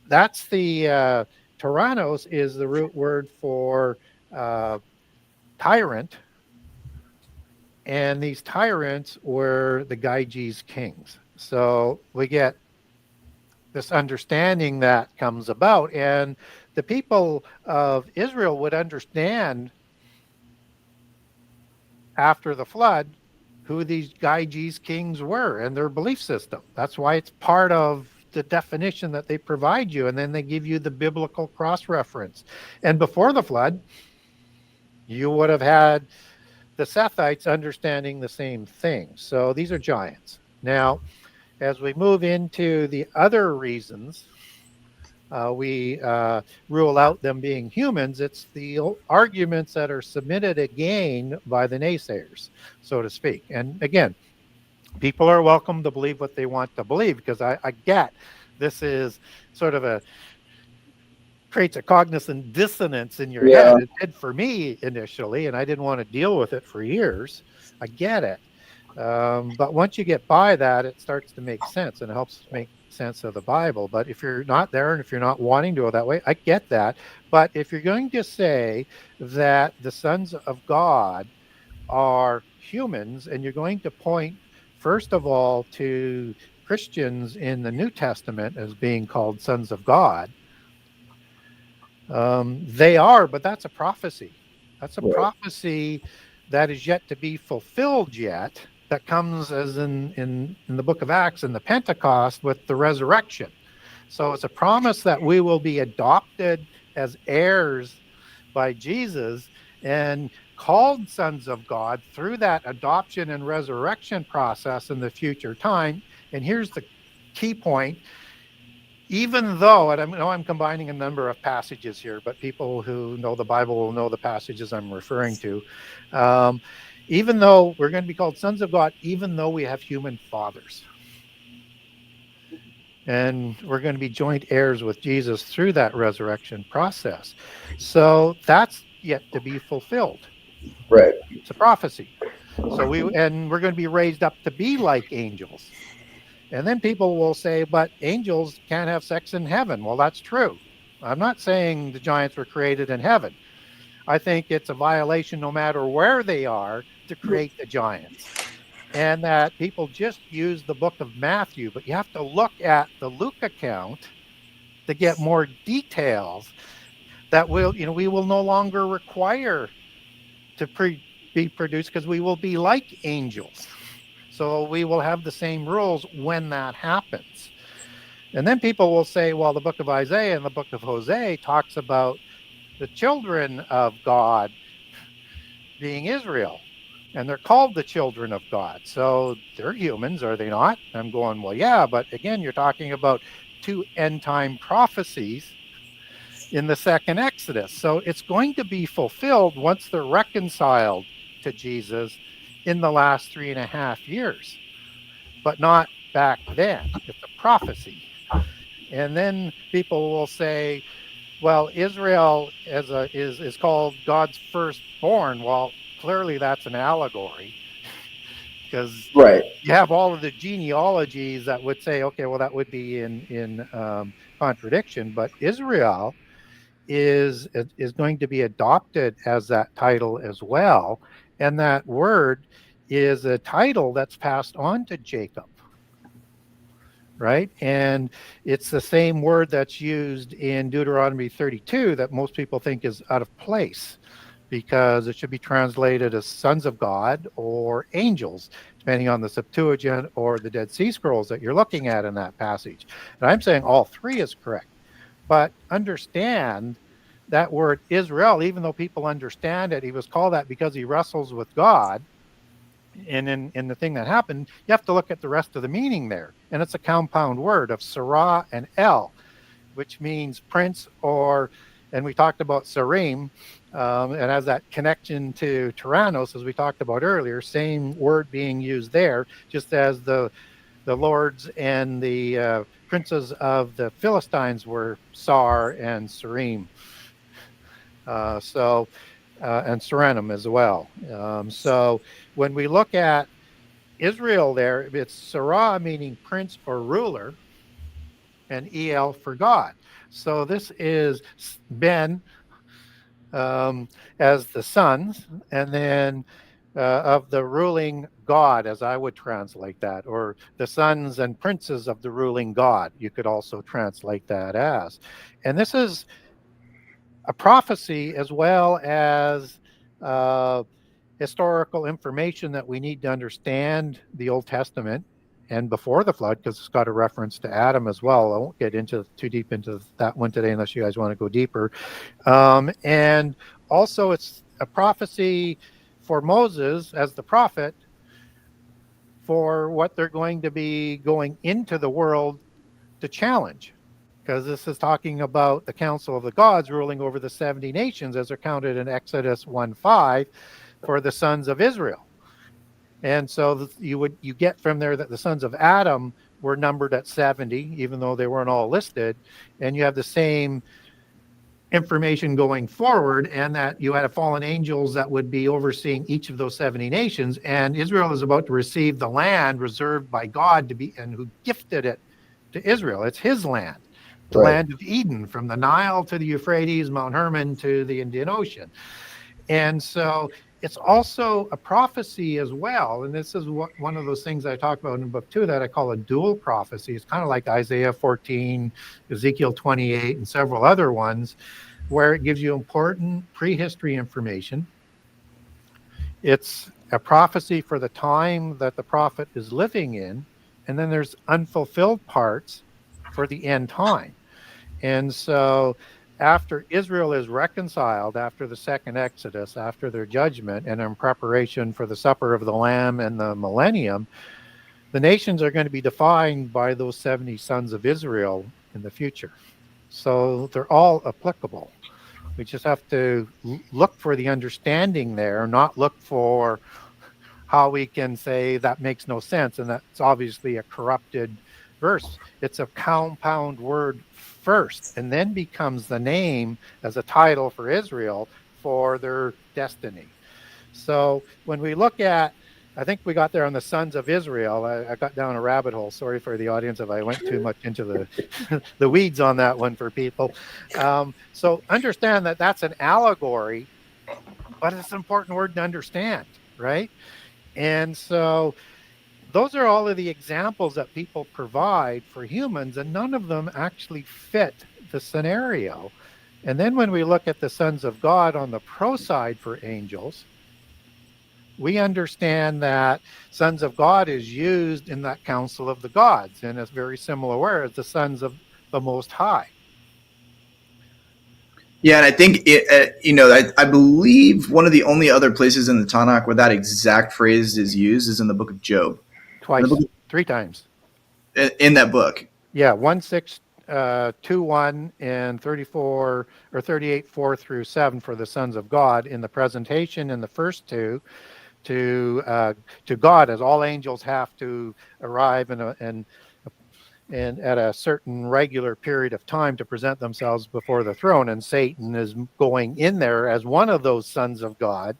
that's the Tyrannos is the root word for tyrant. And these tyrants were the Gyges kings. So we get this understanding that comes about. And the people of Israel would understand after the flood who these Gyges kings were and their belief system. That's why it's part of the definition that they provide you, and then they give you the biblical cross-reference. And before the flood, you would have had the Sethites understanding the same thing. So these are giants. Now, as we move into the other reasons, we rule out them being humans. It's the arguments that are submitted again by the naysayers, so to speak. And again, people are welcome to believe what they want to believe, because I get this is sort of creates a cognizant dissonance in your head. It did for me initially, and I didn't want to deal with it for years. I get it. But once you get by that, it starts to make sense, and it helps make sense of the Bible. But if you're not there, and if you're not wanting to go that way, I get that. But if you're going to say that the sons of God are humans, and you're going to point first of all to Christians in the New Testament as being called sons of God, they are, but that's a prophecy. That's a prophecy that is yet to be fulfilled yet, that comes as in the book of Acts and the Pentecost with the resurrection. So it's a promise that we will be adopted as heirs by Jesus and called sons of God through that adoption and resurrection process in the future time. And here's the key point. Even though, and I know I'm combining a number of passages here, but people who know the Bible will know the passages I'm referring to. Even though we're going to be called sons of God, even though we have human fathers. And we're going to be joint heirs with Jesus through that resurrection process. So that's yet to be fulfilled. Right. It's a prophecy. So we're going to be raised up to be like angels. And then people will say, but angels can't have sex in heaven. Well, that's true. I'm not saying the giants were created in heaven. I think it's a violation no matter where they are to create the giants. And that people just use the book of Matthew, but you have to look at the Luke account to get more details that we will no longer require to be produced, because we will be like angels. So we will have the same rules when that happens. And then people will say, well, the book of Isaiah and the book of Hosea talks about the children of God being Israel. And they're called the children of God. So they're humans, are they not? I'm going, well, yeah, but again, you're talking about 2 end time prophecies in the second Exodus. So it's going to be fulfilled once they're reconciled to Jesus in the last 3.5 years, but not back then. It's a prophecy. And then people will say, well, Israel is called God's firstborn. Well, clearly that's an allegory, because you have all of the genealogies that would say, okay, well, that would be in contradiction. But Israel is going to be adopted as that title as well. And that word is a title that's passed on to Jacob, right? And it's the same word that's used in Deuteronomy 32 that most people think is out of place, because it should be translated as sons of God or angels, depending on the Septuagint or the Dead Sea Scrolls that you're looking at in that passage. And I'm saying all three is correct. But understand that word Israel, even though people understand it, he was called that because he wrestles with God. And in the thing that happened, you have to look at the rest of the meaning there. And it's a compound word of Sarah and El, which means prince, or, and we talked about Sarim, it has that connection to Tyrannos, as we talked about earlier, same word being used there, just as the lords and the princes of the Philistines were Sar and Sarim. And Serenum as well. So when we look at Israel there, it's Sarah meaning prince or ruler, and El for God. So this is Ben as the sons, and then of the ruling God, as I would translate that, or the sons and princes of the ruling God, you could also translate that as. And this is a prophecy as well as historical information that we need to understand the Old Testament and before the flood, because it's got a reference to Adam as well. I won't get into too deep into that one today unless you guys want to go deeper. And also it's a prophecy for Moses as the prophet for what they're going to be going into the world to challenge, because this is talking about the council of the gods ruling over the 70 nations as are counted in Exodus 1:5 for the sons of Israel. And so you get from there that the sons of Adam were numbered at 70, even though they weren't all listed. And you have the same information going forward, and that you had fallen angels that would be overseeing each of those 70 nations. And Israel is about to receive the land reserved by God to be, and who gifted it to Israel. It's his land. The land of Eden, from the Nile to the Euphrates, Mount Hermon to the Indian Ocean. And so it's also a prophecy as well. And this is one of those things I talk about in book 2 that I call a dual prophecy. It's kind of like Isaiah 14, Ezekiel 28, and several other ones, where it gives you important prehistory information. It's a prophecy for the time that the prophet is living in. And then there's unfulfilled parts for the end time. And so after Israel is reconciled, after the second Exodus, after their judgment, and in preparation for the supper of the Lamb and the millennium, the nations are going to be defined by those 70 sons of Israel in the future. So they're all applicable. We just have to look for the understanding there, not look for how we can say that makes no sense, and that's obviously a corrupted verse. It's a compound word first, and then becomes the name as a title for Israel for their destiny. So when we look at, I think we got there on the sons of Israel. I got down a rabbit hole. Sorry for the audience if I went too much into the weeds on that one for people. So understand that that's an allegory, but it's an important word to understand, right? And so those are all of the examples that people provide for humans, and none of them actually fit the scenario. And then when we look at the sons of God on the pro side for angels, we understand that sons of God is used in that council of the gods in a very similar way as the sons of the Most High. Yeah, and I think I believe one of the only other places in the Tanakh where that exact phrase is used is in the book of Job. Twice, 3 times. In that book. Yeah, 1:6-2:1 and 34 or 38:4 through 7 for the sons of God in the presentation in the first 2 to God, as all angels have to arrive and at a certain regular period of time to present themselves before the throne, and Satan is going in there as one of those sons of God,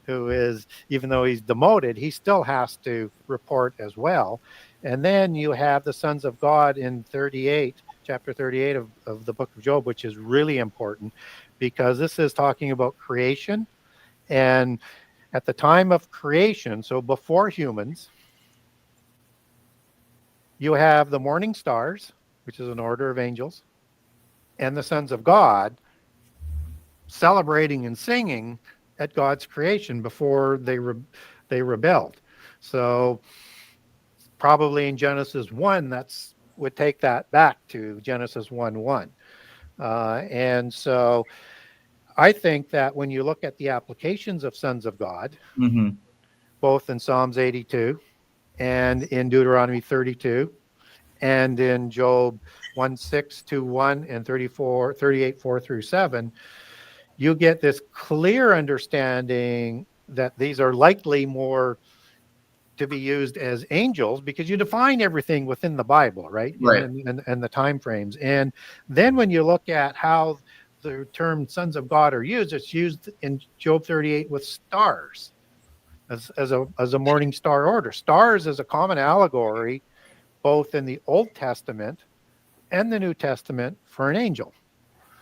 who is, even though he's demoted, he still has to report as well. And then you have the sons of God in chapter 38 of the book of Job, which is really important because this is talking about creation. And at the time of creation, so before humans, you have the morning stars, which is an order of angels, and the sons of God celebrating and singing at God's creation before they rebelled. So probably in Genesis 1, would take that back to Genesis 1:1. And so I think that when you look at the applications of sons of God, Mm-hmm. both in Psalms 82 and in Deuteronomy 32 and in Job 1:6-1 and 38:4-7, you get this clear understanding that these are likely more to be used as angels, because you define everything within the Bible, right? Right. And the time frames. And then when you look at how the term sons of God are used, it's used in Job 38 with stars as a morning star order. Stars is a common allegory both in the Old Testament and the New Testament for an angel.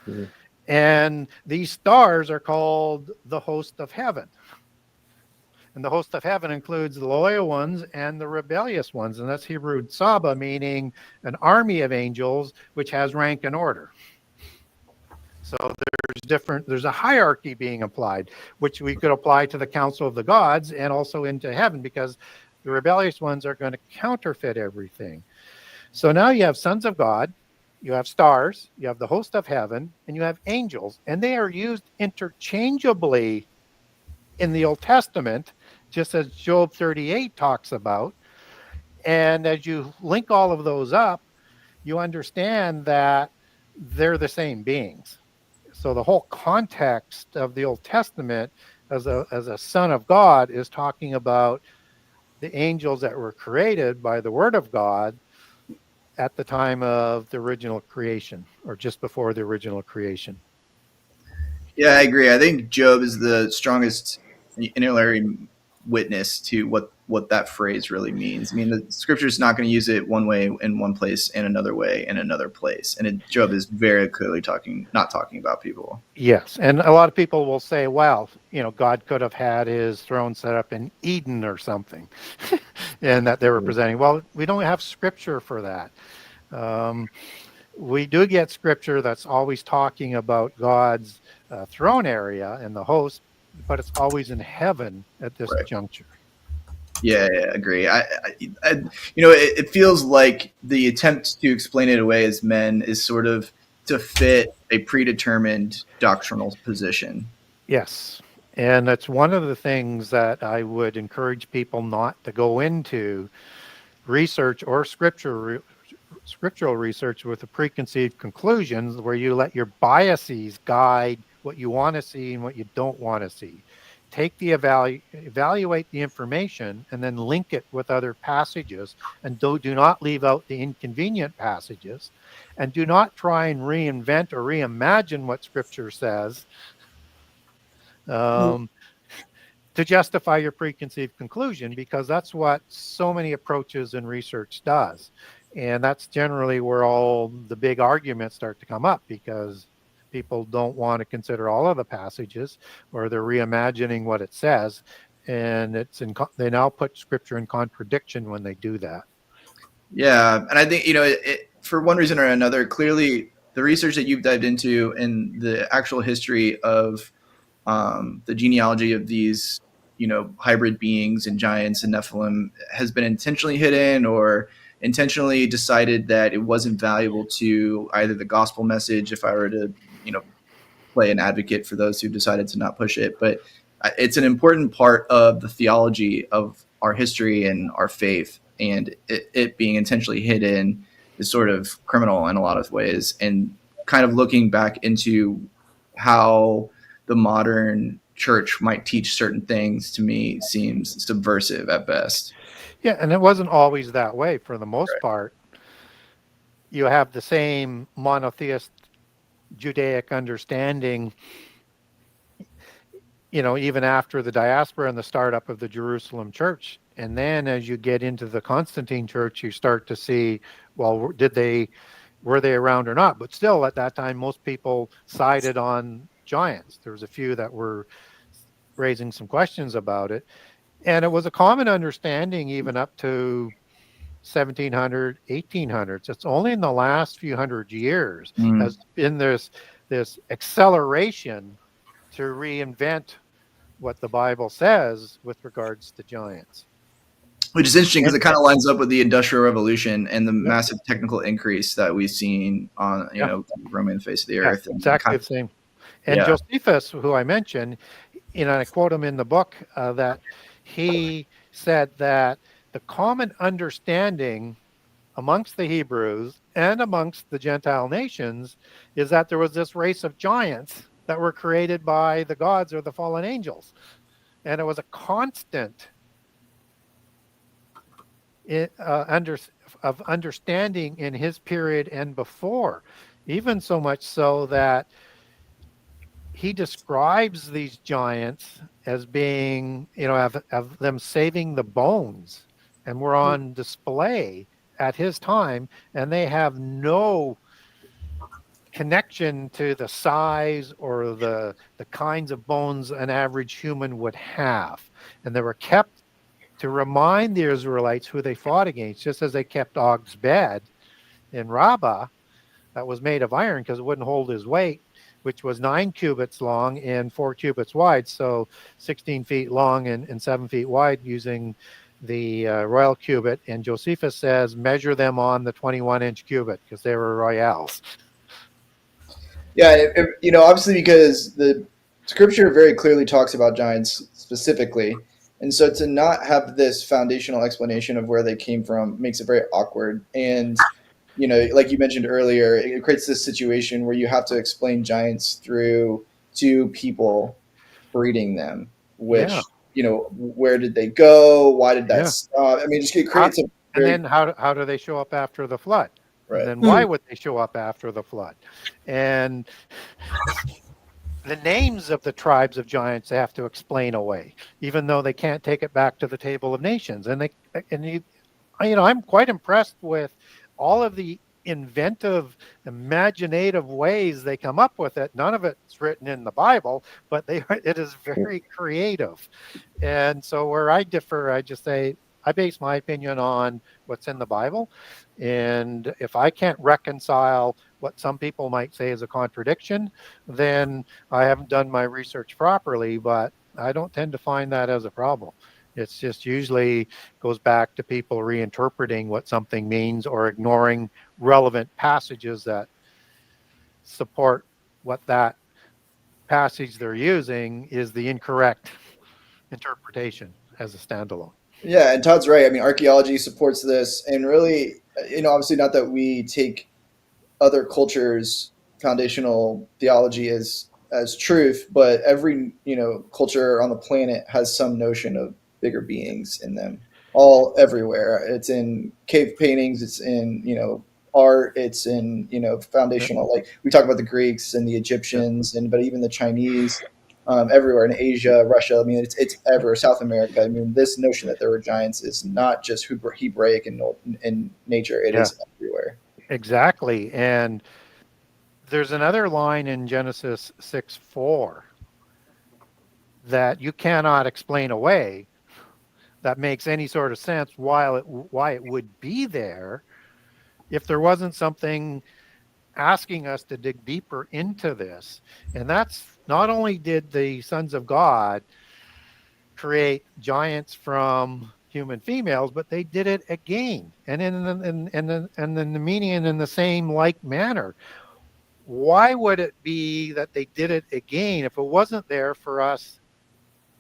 Mhm. And these stars are called the host of heaven. And the host of heaven includes the loyal ones and the rebellious ones. And that's Hebrew Saba, meaning an army of angels, which has rank and order. So there's a hierarchy being applied, which we could apply to the council of the gods and also into heaven, because the rebellious ones are going to counterfeit everything. So now you have sons of God, you have stars, you have the host of heaven, and you have angels. And they are used interchangeably in the Old Testament, just as Job 38 talks about. And as you link all of those up, you understand that they're the same beings. So the whole context of the Old Testament as a son of God is talking about the angels that were created by the word of God at the time of the original creation, or just before the original creation. Yeah, I agree. I think Job is the strongest interlinear witness to what that phrase really means. I mean, the scripture is not going to use it one way in one place and another way in another place. And Job is very clearly not talking about people. Yes. And a lot of people will say, well, God could have had his throne set up in Eden or something, and that they were presenting. Well, we don't have scripture for that. We do get scripture that's always talking about God's throne area and the host, but it's always in heaven at this juncture. Yeah, agree. It feels like the attempt to explain it away as men is sort of to fit a predetermined doctrinal position. Yes. And that's one of the things that I would encourage people not to go into research or scriptural research with a preconceived conclusions, where you let your biases guide what you want to see and what you don't want to see. Take the evaluate the information and then link it with other passages, and do not leave out the inconvenient passages, and do not try and reinvent or reimagine what scripture says to justify your preconceived conclusion, because that's what so many approaches in research does. And that's generally where all the big arguments start to come up, because people don't want to consider all of the passages, or they're reimagining what it says. And they now put scripture in contradiction when they do that. Yeah. And I think, for one reason or another, clearly the research that you've dived into and the actual history of the genealogy of these, hybrid beings and giants and Nephilim has been intentionally hidden, or intentionally decided that it wasn't valuable to either the gospel message, if I were to, play an advocate for those who decided to not push it. But it's an important part of the theology of our history and our faith, and it being intentionally hidden is sort of criminal in a lot of ways. And kind of looking back into how the modern church might teach certain things, to me seems subversive at best. Yeah, and it wasn't always that way for the most part. You have the same monotheist Judaic understanding, even after the diaspora and the startup of the Jerusalem church. And then as you get into the Constantine church, you start to see, well, were they around or not? But still, at that time, most people sided on giants. There was a few that were raising some questions about it. And it was a common understanding even up to 1700, 1800s. It's only in the last few hundred years has been this acceleration to reinvent what the Bible says with regards to giants. Which is interesting, because it kind of lines up with the Industrial Revolution and the massive technical increase that we've seen on, roaming the face of the earth. Exactly the same. And Yeah. Josephus, who I mentioned, I quote him in the book, that he said that the common understanding amongst the Hebrews and amongst the Gentile nations is that there was this race of giants that were created by the gods or the fallen angels. And it was a constant of understanding in his period and before, even so much so that he describes these giants as being, of them saving the bones, and were on display at his time, and they have no connection to the size or the kinds of bones an average human would have. And they were kept to remind the Israelites who they fought against, just as they kept Og's bed in Rabbah that was made of iron because it wouldn't hold his weight, which was 9 cubits long and 4 cubits wide, so 16 feet long and 7 feet wide, using the royal cubit. And Josephus says measure them on the 21-inch cubit because they were royals. Yeah, obviously because the scripture very clearly talks about giants specifically. And so to not have this foundational explanation of where they came from makes it very awkward. And, like you mentioned earlier, it creates this situation where you have to explain giants through two people breeding them, which, where did they go? Why did that stop? I mean, it creates a very... And then how do they show up after the flood? Right. And then why would they show up after the flood? And the names of the tribes of giants they have to explain away, even though they can't take it back to the table of nations. I'm quite impressed with all of the inventive, imaginative ways they come up with it. None of it's written in the Bible, but it is very creative. And so where I differ, I just say, I base my opinion on what's in the Bible. And if I can't reconcile what some people might say is a contradiction, then I haven't done my research properly, but I don't tend to find that as a problem. It's just usually goes back to people reinterpreting what something means or ignoring relevant passages that support what that passage they're using is the incorrect interpretation as a standalone. Yeah, and Todd's right. I mean, archaeology supports this, and really, obviously not that we take other cultures' foundational theology as truth, but every culture on the planet has some notion of bigger beings in them, all everywhere. It's in cave paintings, it's in art, it's in foundational. Like we talk about the Greeks and the Egyptians, but even the Chinese. Everywhere in Asia, Russia. I mean, it's ever South America. I mean, this notion that there were giants is not just Hebraic in nature. It is everywhere. Exactly. And there's another line in Genesis 6:4 that you cannot explain away that makes any sort of sense why it would be there if there wasn't something asking us to dig deeper into this. And that's not only did the sons of God create giants from human females, but they did it again, and in the meaning and in the same like manner. Why would it be that they did it again if it wasn't there for us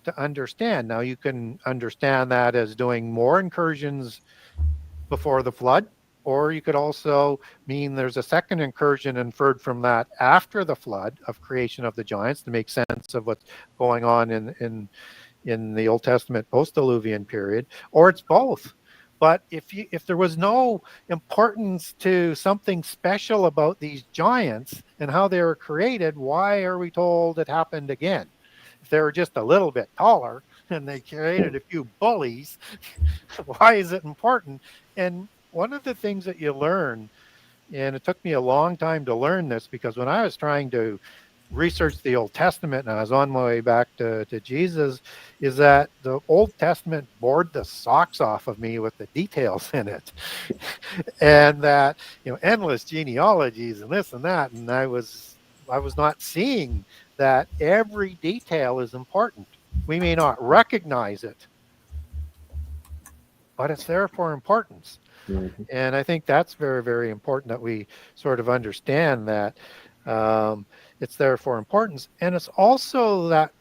to understand? Now you can understand that as doing more incursions before the flood, or you could also mean there's a second incursion inferred from that after the flood of creation of the giants to make sense of what's going on in the Old Testament post-diluvian period, or it's both. But if there was no importance to something special about these giants and how they were created, why are we told it happened again? If they were just a little bit taller and they created a few bullies, why is it important? And one of the things that you learn, and it took me a long time to learn this, because when I was trying to research the Old Testament and I was on my way back to Jesus, is that the Old Testament bored the socks off of me with the details in it. And that, endless genealogies and this and that. And I was not seeing that every detail is important. We may not recognize it, but it's there for importance. Mm-hmm. And I think that's very, very important that we sort of understand that It's there for importance. And it's also that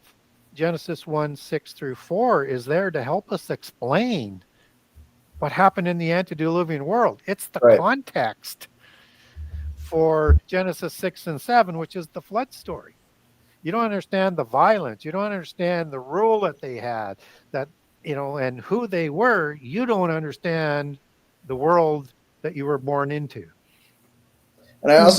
Genesis 1:6-4 is there to help us explain what happened in the antediluvian world. It's the Right. context for Genesis 6 and 7, which is the flood story. You don't understand the violence. You don't understand the rule that they had, that, and who they were. You don't understand the world that you were born into. And I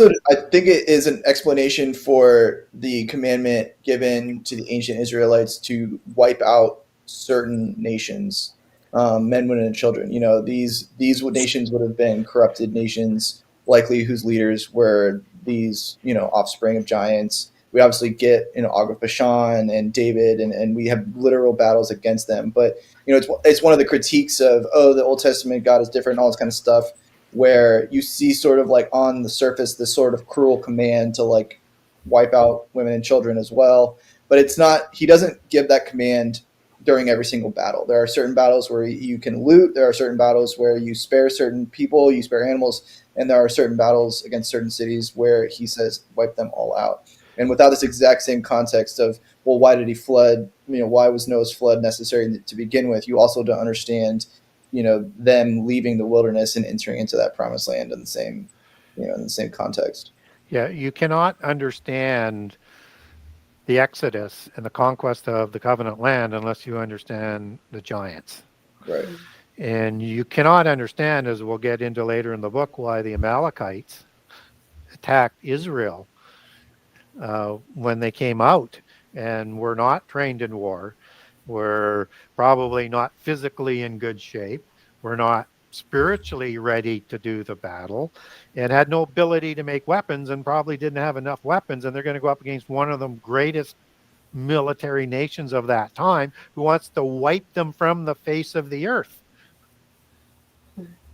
think it is an explanation for the commandment given to the ancient Israelites to wipe out certain nations, men, women, and children. These nations would have been corrupted nations, likely whose leaders were these offspring of giants. We obviously get Og of Bashan and David, and we have literal battles against them. But it's one of the critiques of the Old Testament God is different, and all this kind of stuff, where you see sort of like on the surface this sort of cruel command to like wipe out women and children as well. But it's not, he doesn't give that command during every single battle. There are certain battles where you can loot. There are certain battles where you spare certain people, you spare animals. And there are certain battles against certain cities where he says, wipe them all out. And without this exact same context of, well, why did he flood? Why was Noah's flood necessary to begin with? You also don't understand them leaving the wilderness and entering into that promised land in the same context. Yeah, you cannot understand the Exodus and the conquest of the covenant land unless you understand the giants. Right. And you cannot understand, as we'll get into later in the book, why the Amalekites attacked Israel when they came out and were not trained in war, were probably not physically in good shape, were not spiritually ready to do the battle, and had no ability to make weapons, and probably didn't have enough weapons. And they're going to go up against one of the greatest military nations of that time, who wants to wipe them from the face of the earth.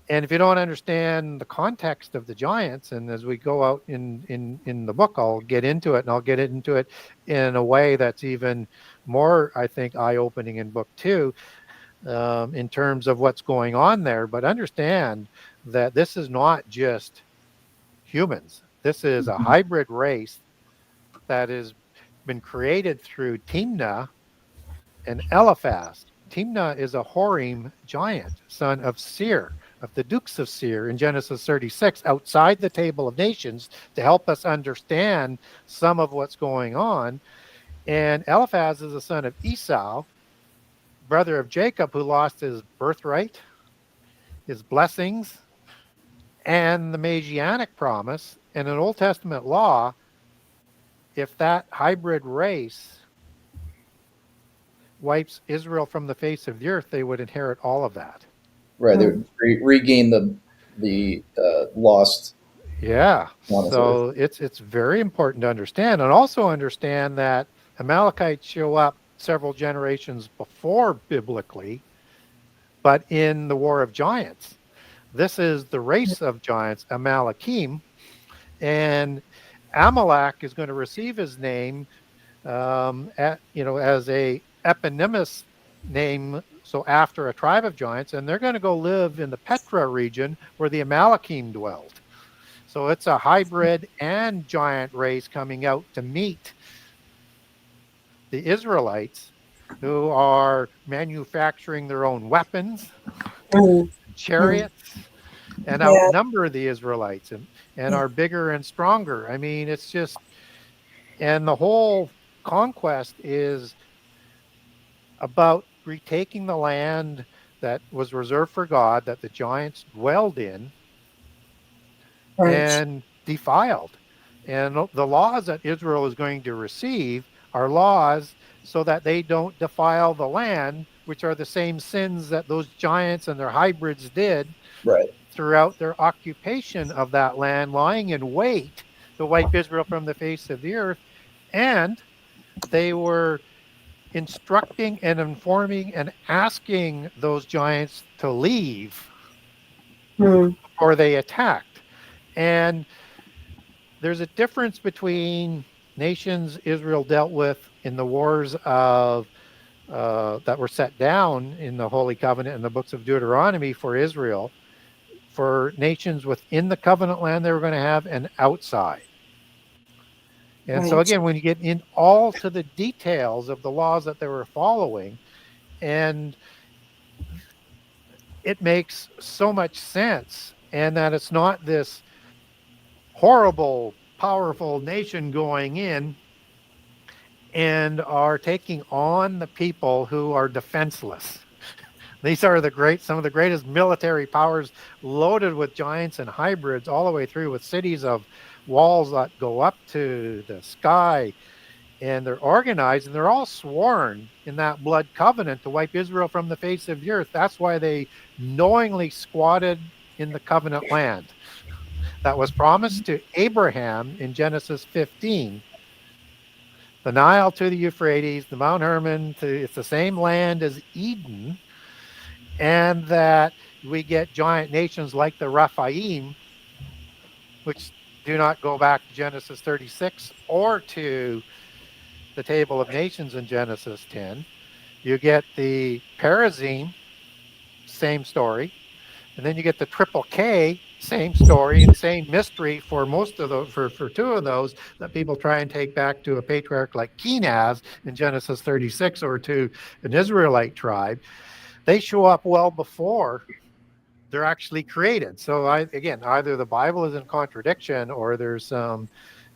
And if you don't understand the context of the giants, and as we go out in the book, I'll get into it, and I'll get into it in a way that's even more, I think, eye-opening in book 2, in terms of what's going on there. But understand that this is not just humans. This is a hybrid race that has been created through Timnah and Eliphaz. Timnah is a Horim giant, son of Seir, of the Dukes of Seir in Genesis 36, outside the Table of Nations, to help us understand some of what's going on. And Eliphaz is a son of Esau, brother of Jacob, who lost his birthright, his blessings, and the Messianic promise. And in Old Testament law, if that hybrid race wipes Israel from the face of the earth, they would inherit all of that. Right, they would regain the lost. Yeah, so it's very important to understand, and also understand that Amalekites show up several generations before biblically, but in the War of Giants. This is the race of giants, Amalekim, and Amalek is going to receive his name as a eponymous name, so after a tribe of giants, and they're going to go live in the Petra region where the Amalekim dwelled. So it's a hybrid and giant race coming out to meet the Israelites, who are manufacturing their own weapons, chariots, and outnumber the Israelites and are bigger and stronger. I mean, it's just, and the whole conquest is about retaking the land that was reserved for God, that the giants dwelled in, and defiled. And the laws that Israel is going to receive are laws so that they don't defile the land, which are the same sins that those giants and their hybrids did throughout their occupation of that land, lying in wait to wipe Israel from the face of the earth. And they were instructing and informing and asking those giants to leave before they attacked. And there's a difference between nations Israel dealt with in the wars of that were set down in the Holy Covenant and the books of Deuteronomy for Israel, for nations within the covenant land they were going to have, and outside. And so Right. again, when you get in all to the details of the laws that they were following, and it makes so much sense, and that it's not this horrible, powerful nation going in and are taking on the people who are defenseless. These are some of the greatest military powers, loaded with giants and hybrids all the way through, with cities of walls that go up to the sky. And they're organized, and they're all sworn in that blood covenant to wipe Israel from the face of the earth. That's why they knowingly squatted in the covenant land that was promised to Abraham in Genesis 15. The Nile to the Euphrates, the Mount Hermon, it's the same land as Eden, and that we get giant nations like the Rephaim, which do not go back to Genesis 36 or to the Table of Nations in Genesis 10. You get the Perazim, same story. And then you get the triple K, same story and same mystery for most of those, for two of those that people try and take back to a patriarch like Kenaz in Genesis 36 or to an Israelite tribe. They show up well before they're actually created. So again, either the Bible is in contradiction or there's some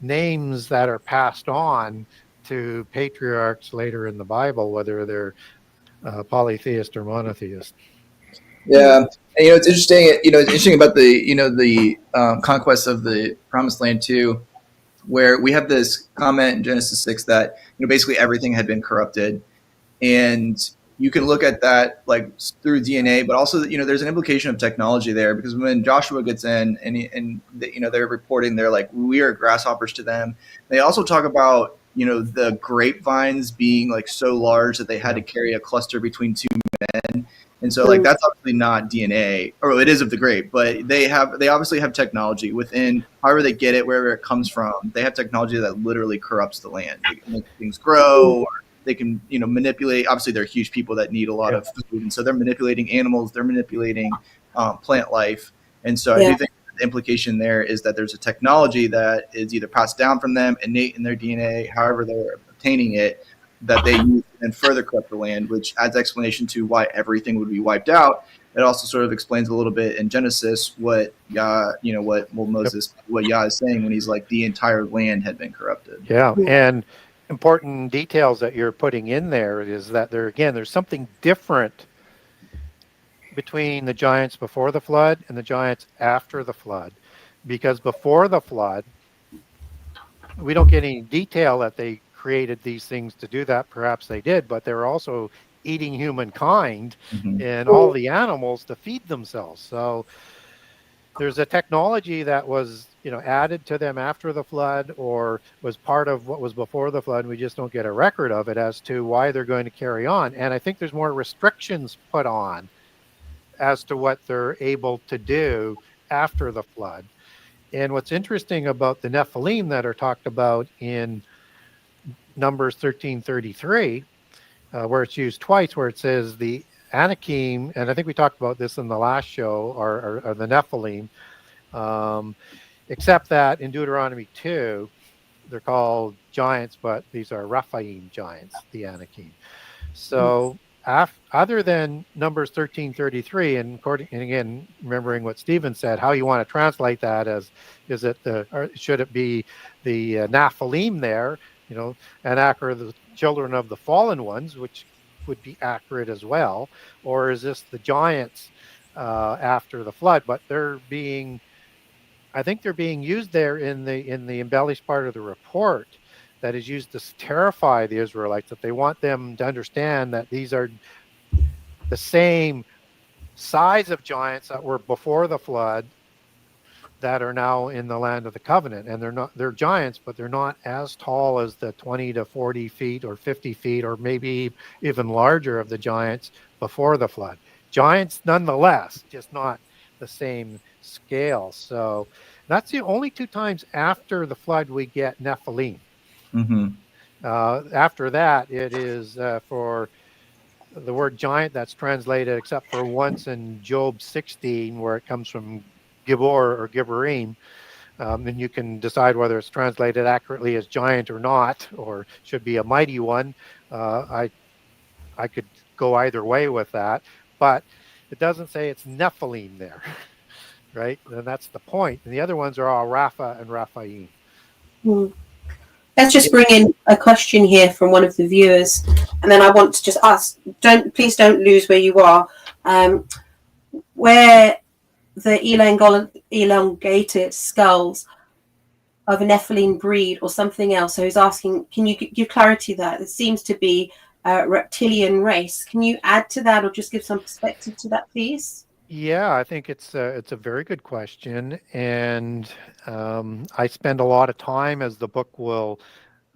names that are passed on to patriarchs later in the Bible, whether they're polytheist or monotheist. Yeah, and it's interesting. It's interesting about the conquest of the Promised Land too, where we have this comment in Genesis 6 that basically everything had been corrupted, and you can look at that like through DNA, but also there's an implication of technology there, because when Joshua gets in and they're reporting, they're like, we are grasshoppers to them. They also talk about the grapevines being like so large that they had to carry a cluster between two men. And so like that's obviously not DNA, or it is of the grape, but they obviously have technology within however they get it, wherever it comes from. They have technology that literally corrupts the land. They can make things grow, or they can manipulate. Obviously they're huge people that need a lot of food, and so they're manipulating animals, they're manipulating plant life. And so I do think the implication there is that there's a technology that is either passed down from them, innate in their DNA, however they're obtaining it, that they use and further corrupt the land, which adds explanation to why everything would be wiped out. It also sort of explains a little bit in Genesis what Yah, what Yah is saying when he's like the entire land had been corrupted. Yeah, and important details that you're putting in there is that there's something different between the giants before the flood and the giants after the flood, because before the flood, we don't get any detail that they created these things to do that. Perhaps they did, but they're also eating humankind and all the animals to feed themselves. So there's a technology that was added to them after the flood, or was part of what was before the flood. We just don't get a record of it as to why they're going to carry on. And I think there's more restrictions put on as to what they're able to do after the flood. And what's interesting about the Nephilim that are talked about in Numbers 13:33, where it's used twice, where it says the Anakim, and I think we talked about this in the last show, are the Nephilim, except that in Deuteronomy 2, they're called giants, but these are Rephaim giants, the Anakim. So other than Numbers 13:33, and again, remembering what Stephen said, how you want to translate that as, should it be the Nephilim there, Anak are the children of the fallen ones, which would be accurate as well, or is this the giants after the flood? But I think they're being used there in the embellished part of the report that is used to terrify the Israelites, that they want them to understand that these are the same size of giants that were before the flood that are now in the land of the covenant. And they're giants, but they're not as tall as the 20 to 40 feet or 50 feet, or maybe even larger of the giants before the flood. Giants nonetheless, just not the same scale. So that's the only two times after the flood we get Nephilim. After that, it is for the word giant that's translated, except for once in Job 16, where it comes from Gibor or Gibborim. And you can decide whether it's translated accurately as giant or not, or should be a mighty one. I could go either way with that, but it doesn't say it's Nephilim there, right? And that's the point. And the other ones are all Rapha and Raphaim. Hmm. Let's just bring in a question here from one of the viewers, and then I want to just ask. Please don't lose where you are. Where the elongated skulls of a Nephilim breed or something else? So he's asking, can you give clarity that it seems to be a reptilian race? Can you add to that or just give some perspective to that, please? Yeah, I think it's a very good question, and I spend a lot of time, as the book will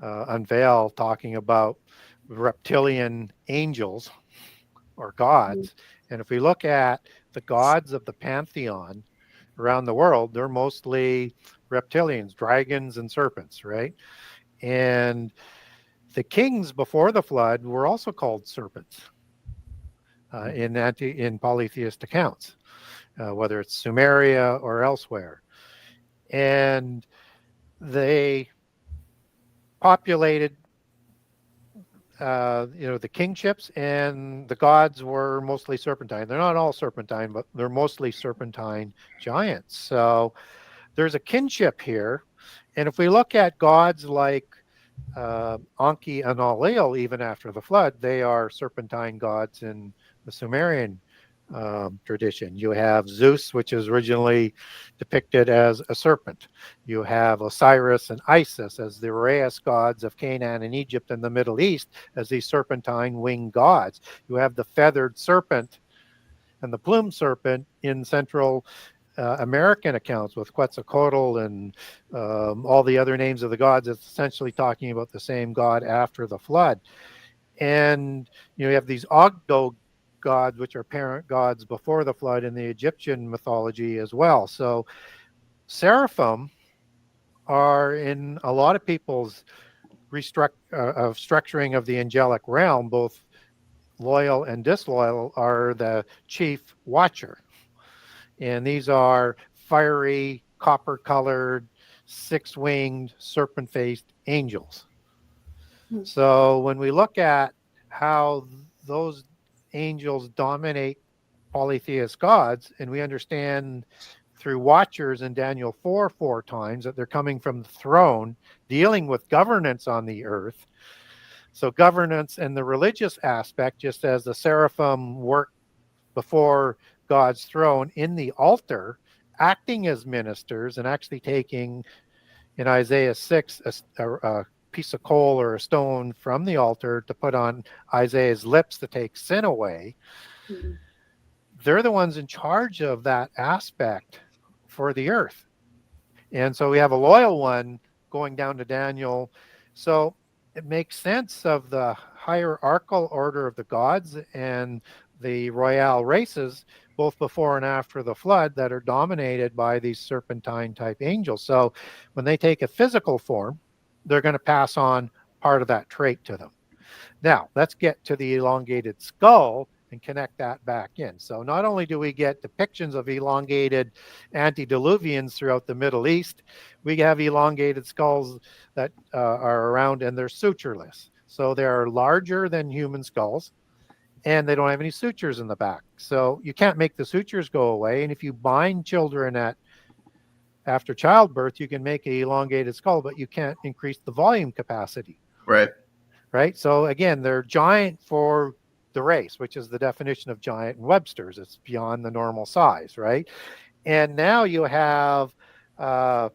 unveil, talking about reptilian angels or gods. And if we look at the gods of the pantheon around the world, they're mostly reptilians, dragons and serpents, right? And the kings before the flood were also called serpents in polytheist accounts, whether it's Sumeria or elsewhere. And they populated the kingships, and the gods were mostly serpentine. They're not all serpentine, but they're mostly serpentine giants. So there's a kinship here. And if we look at gods like Anki and Enlil, even after the flood, they are serpentine gods in the Sumerian tradition. You have Zeus, which is originally depicted as a serpent. You have Osiris and Isis as the Uranus gods of Canaan and Egypt and the Middle East as these serpentine winged gods. You have the feathered serpent and the plumed serpent in Central American accounts with Quetzalcoatl and all the other names of the gods. It's essentially talking about the same god after the flood. And you have these Ogdo gods, which are parent gods before the flood in the Egyptian mythology as well. So seraphim are in a lot of people's structuring of the angelic realm, both loyal and disloyal, are the chief watcher. And these are fiery, copper-colored, six-winged, serpent-faced angels. So when we look at how those angels dominate polytheist gods, and we understand through watchers in Daniel 4 times that they're coming from the throne, dealing with governance on the earth. So governance and the religious aspect, just as the seraphim work before God's throne in the altar, acting as ministers and actually taking, in Isaiah 6, a piece of coal or a stone from the altar to put on Isaiah's lips to take sin away. Mm-hmm. They're the ones in charge of that aspect for the earth. And so we have a loyal one going down to Daniel. So it makes sense of the hierarchical order of the gods and the royal races, both before and after the flood, that are dominated by these serpentine type angels. So when they take a physical form, they're going to pass on part of that trait to them. Now, let's get to the elongated skull and connect that back in. So not only do we get depictions of elongated antediluvians throughout the Middle East, we have elongated skulls that are around, and they're sutureless. So they're larger than human skulls, and they don't have any sutures in the back. So you can't make the sutures go away. And if you bind children after childbirth, you can make an elongated skull, but you can't increase the volume capacity. Right. So again, they're giant for the race, which is the definition of giant in Webster's. It's beyond the normal size, right? And now you have a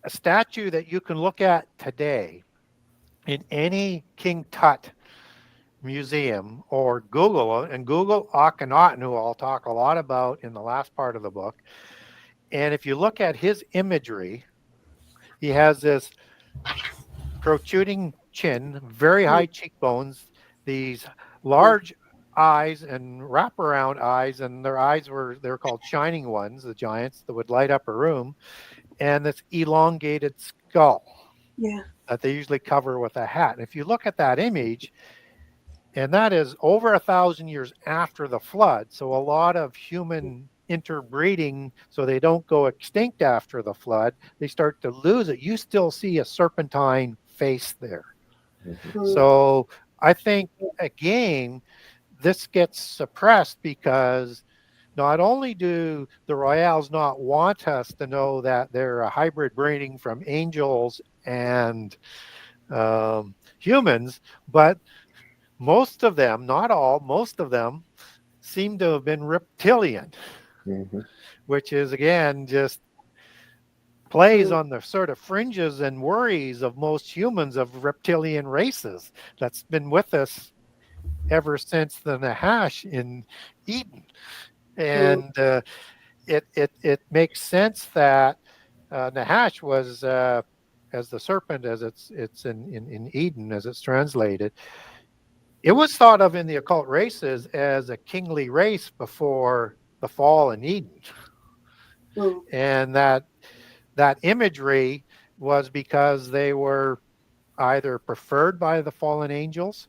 statue that you can look at today in any King Tut museum, or Google Akhenaten, who I'll talk a lot about in the last part of the book. And if you look at his imagery, he has this protruding chin, very high cheekbones, these large eyes and wraparound eyes, and their eyes they're called shining ones, the giants that would light up a room, and this elongated skull that they usually cover with a hat. And if you look at that image, and that is over 1,000 years after the flood, so a lot of human interbreeding so they don't go extinct after the flood, they start to lose it. You still see a serpentine face there. So I think, again, this gets suppressed because not only do the royales not want us to know that they're a hybrid breeding from angels and humans, but most of them, not all, most of them seem to have been reptilian, which is, again, just plays on the sort of fringes and worries of most humans of reptilian races that's been with us ever since the Nahash in Eden. And it makes sense that Nahash was, as the serpent, as it's in Eden, as it's translated, it was thought of in the occult races as a kingly race before the fall in Eden. And that imagery was because they were either preferred by the fallen angels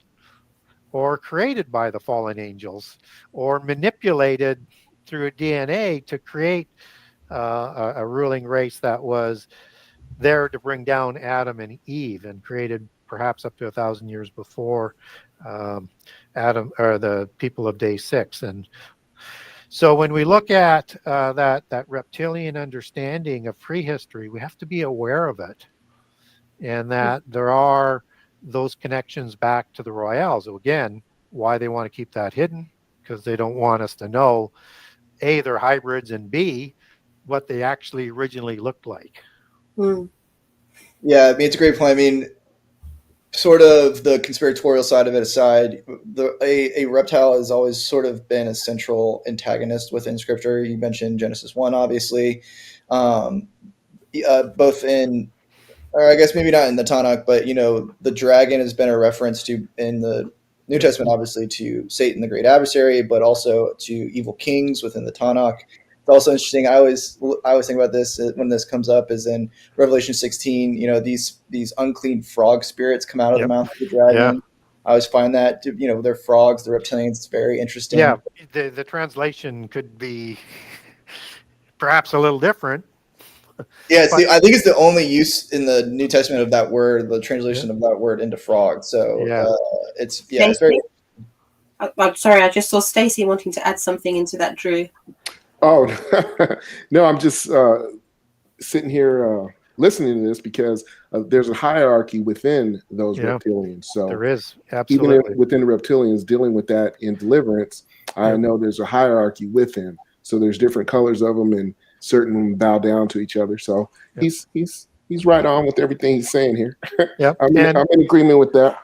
or created by the fallen angels or manipulated through a DNA to create a ruling race that was there to bring down Adam and Eve, and created perhaps up to 1,000 years before Adam or the people of day 6. And so when we look at that reptilian understanding of prehistory, we have to be aware of it, and that there are those connections back to the royales. So again, why they want to keep that hidden, because they don't want us to know, A, they're hybrids, and B, what they actually originally looked like. Yeah, I mean, it's a great point. I mean, sort of the conspiratorial side of it aside, a reptile has always sort of been a central antagonist within Scripture. You mentioned Genesis 1, obviously, both in, or I guess maybe not in the Tanakh, but, you know, the dragon has been a reference to, in the New Testament, obviously, to Satan, the great adversary, but also to evil kings within the Tanakh. It's also interesting. I always think about this when this comes up, is in Revelation 16. You know, these unclean frog spirits come out of the mouth of the dragon. I always find that, you know, they're frogs, the reptilians. It's very interesting. Yeah, the translation could be perhaps a little different. Yeah, I think it's the only use in the New Testament of that word, the translation of that word into frog. So it's very. I'm sorry, I just saw Stacy wanting to add something into that, Drew. Oh, no, I'm just sitting here listening to this because there's a hierarchy within those reptilians. So there is, absolutely. Even within the reptilians dealing with that in deliverance, I know there's a hierarchy within. So there's different colors of them, and certain bow down to each other. So he's right on with everything he's saying here. I'm in agreement with that.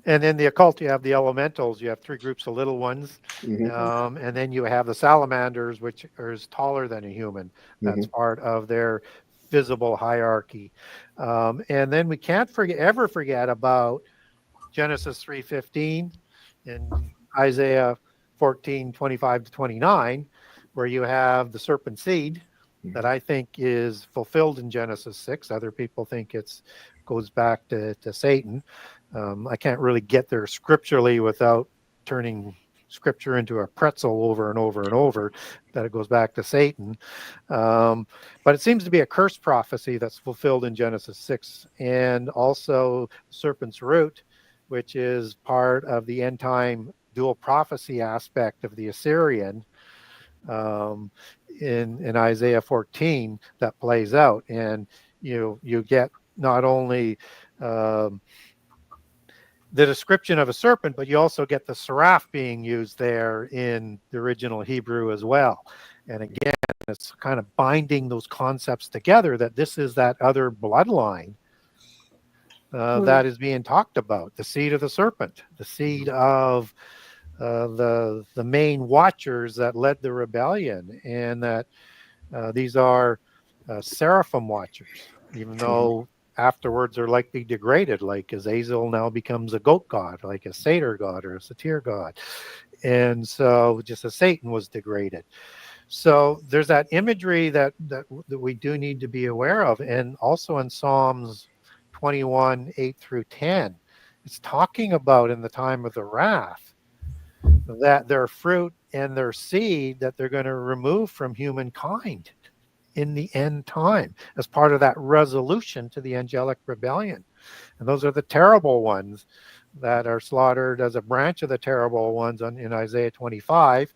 And in the occult, you have the elementals. You have 3 groups of little ones. And then you have the salamanders, which are taller than a human. That's part of their visible hierarchy. And then we can't ever forget about Genesis 3:15 and Isaiah 14:25-29, where you have the serpent seed that I think is fulfilled in Genesis 6. Other people think it goes back to Satan. I can't really get there scripturally without turning Scripture into a pretzel over and over and over, that it goes back to Satan. But it seems to be a curse prophecy that's fulfilled in Genesis 6, and also serpent's root, which is part of the end time dual prophecy aspect of the Assyrian in Isaiah 14 that plays out. And you get not only the description of a serpent, but you also get the seraph being used there in the original Hebrew as well. And again, it's kind of binding those concepts together, that this is that other bloodline that is being talked about, the seed of the serpent, the seed of the main watchers that led the rebellion, and that these are seraphim watchers, even though afterwards are likely degraded, like Azazel now becomes a goat god, like a satyr god or a satyr god. And so just as Satan was degraded. So there's that imagery that we do need to be aware of. And also in Psalms 21:8-10, it's talking about in the time of the wrath that their fruit and their seed that they're going to remove from humankind in the end time as part of that resolution to the angelic rebellion. And those are the terrible ones that are slaughtered as a branch of the terrible ones in Isaiah 25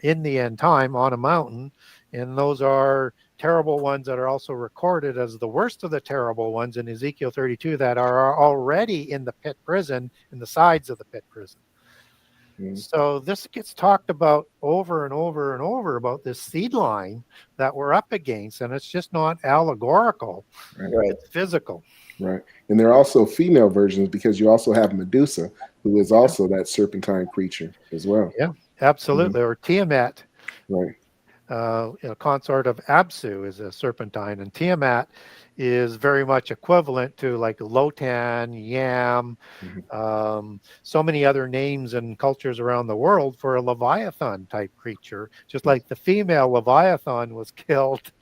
in the end time on a mountain. And those are terrible ones that are also recorded as the worst of the terrible ones in Ezekiel 32 that are already in the pit prison, in the sides of the pit prison. So this gets talked about over and over and over about this seed line that we're up against, and it's just not allegorical, Right. it's physical. Right. And there are also female versions because you also have Medusa, who is also that serpentine creature as well. Yeah, absolutely. Or Tiamat, Right. Consort of Absu, is a serpentine, and Tiamat is very much equivalent to like Lotan, Yam, so many other names and cultures around the world for a Leviathan type creature, just like the female Leviathan was killed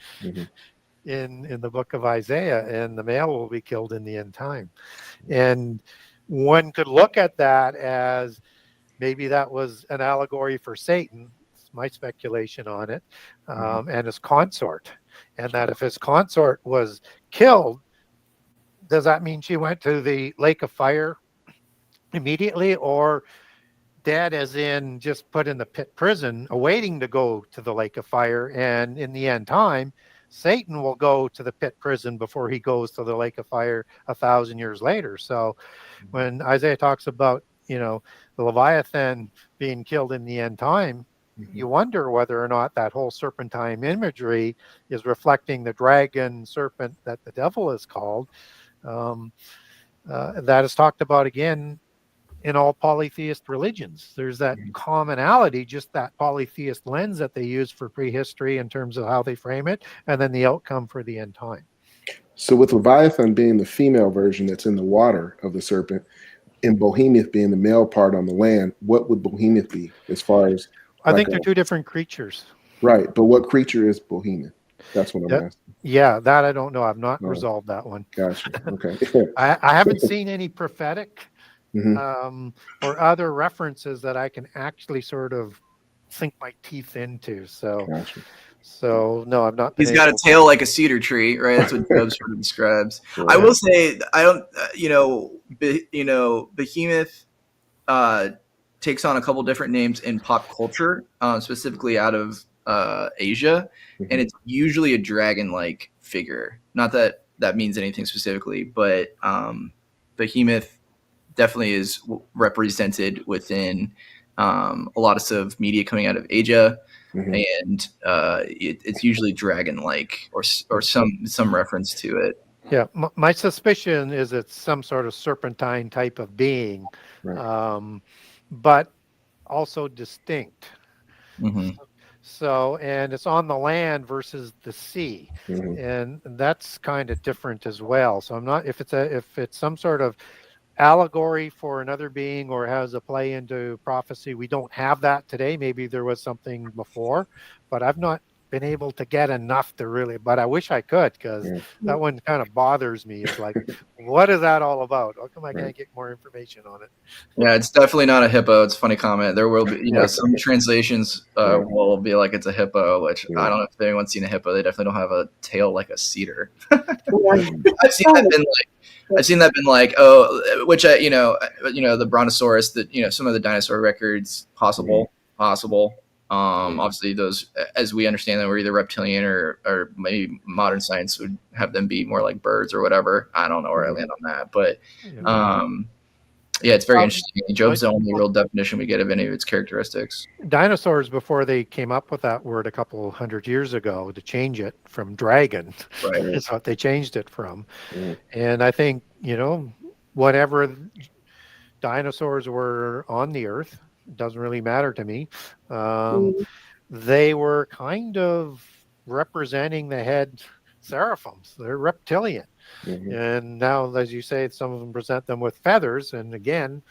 in the book of Isaiah, and the male will be killed in the end time. And one could look at that as maybe that was an allegory for Satan. It's my speculation on it, and his consort. And that if his consort was killed, does that mean she went to the lake of fire immediately, or dead as in just put in the pit prison awaiting to go to the lake of fire? And in the end time, Satan will go to the pit prison before he goes to the lake of fire 1,000 years later. So when Isaiah talks about, the Leviathan being killed in the end time, you wonder whether or not that whole serpentine imagery is reflecting the dragon serpent that the devil is called. That is talked about again in all polytheist religions. There's that commonality, just that polytheist lens that they use for prehistory in terms of how they frame it, and then the outcome for the end time. So with Leviathan being the female version that's in the water of the serpent, and Behemoth being the male part on the land, what would Behemoth be as far as? I think they're two different creatures. Right, but what creature is Behemoth? That's what I'm asking. Yeah, that I don't know. I've not resolved that one. Gotcha. Okay. I haven't seen any prophetic or other references that I can actually sort of sink my teeth into. So, Gotcha. So no, I've not. He's got a tail like a cedar tree, right? That's what Job sort of describes. Right. I will say, I don't, Behemoth takes on a couple different names in pop culture, specifically out of Asia, and it's usually a dragon-like figure. Not that that means anything specifically, but Behemoth definitely is represented within a lot of media coming out of Asia. And it's usually dragon-like or some reference to it. Yeah, my suspicion is it's some sort of serpentine type of being, but also distinct. So, and it's on the land versus the sea, and that's kind of different as well. So I'm not, if it's some sort of allegory for another being or has a play into prophecy, we don't have that today. Maybe there was something before, but I've not been able to get enough to really, but I wish I could, because that one kind of bothers me. It's like, what is that all about? How come I can't get more information on it? Yeah, it's definitely not a hippo. It's a funny comment. There will be, some translations will be like it's a hippo, which I don't know if anyone's seen a hippo. They definitely don't have a tail like a cedar. I've seen that been like, oh, which the brontosaurus, that some of the dinosaur records possible. Obviously those, as we understand them, were either reptilian or maybe modern science would have them be more like birds or whatever. I don't know where I land on that, but it's very interesting. Job's the only real definition we get of any of its characteristics. Dinosaurs, before they came up with that word a couple hundred years ago to change it from dragon, is what they changed it from. And I think, whatever dinosaurs were on the earth, doesn't really matter to me. They were kind of representing the head seraphims. They're reptilian. And now, as you say, some of them present them with feathers. And again,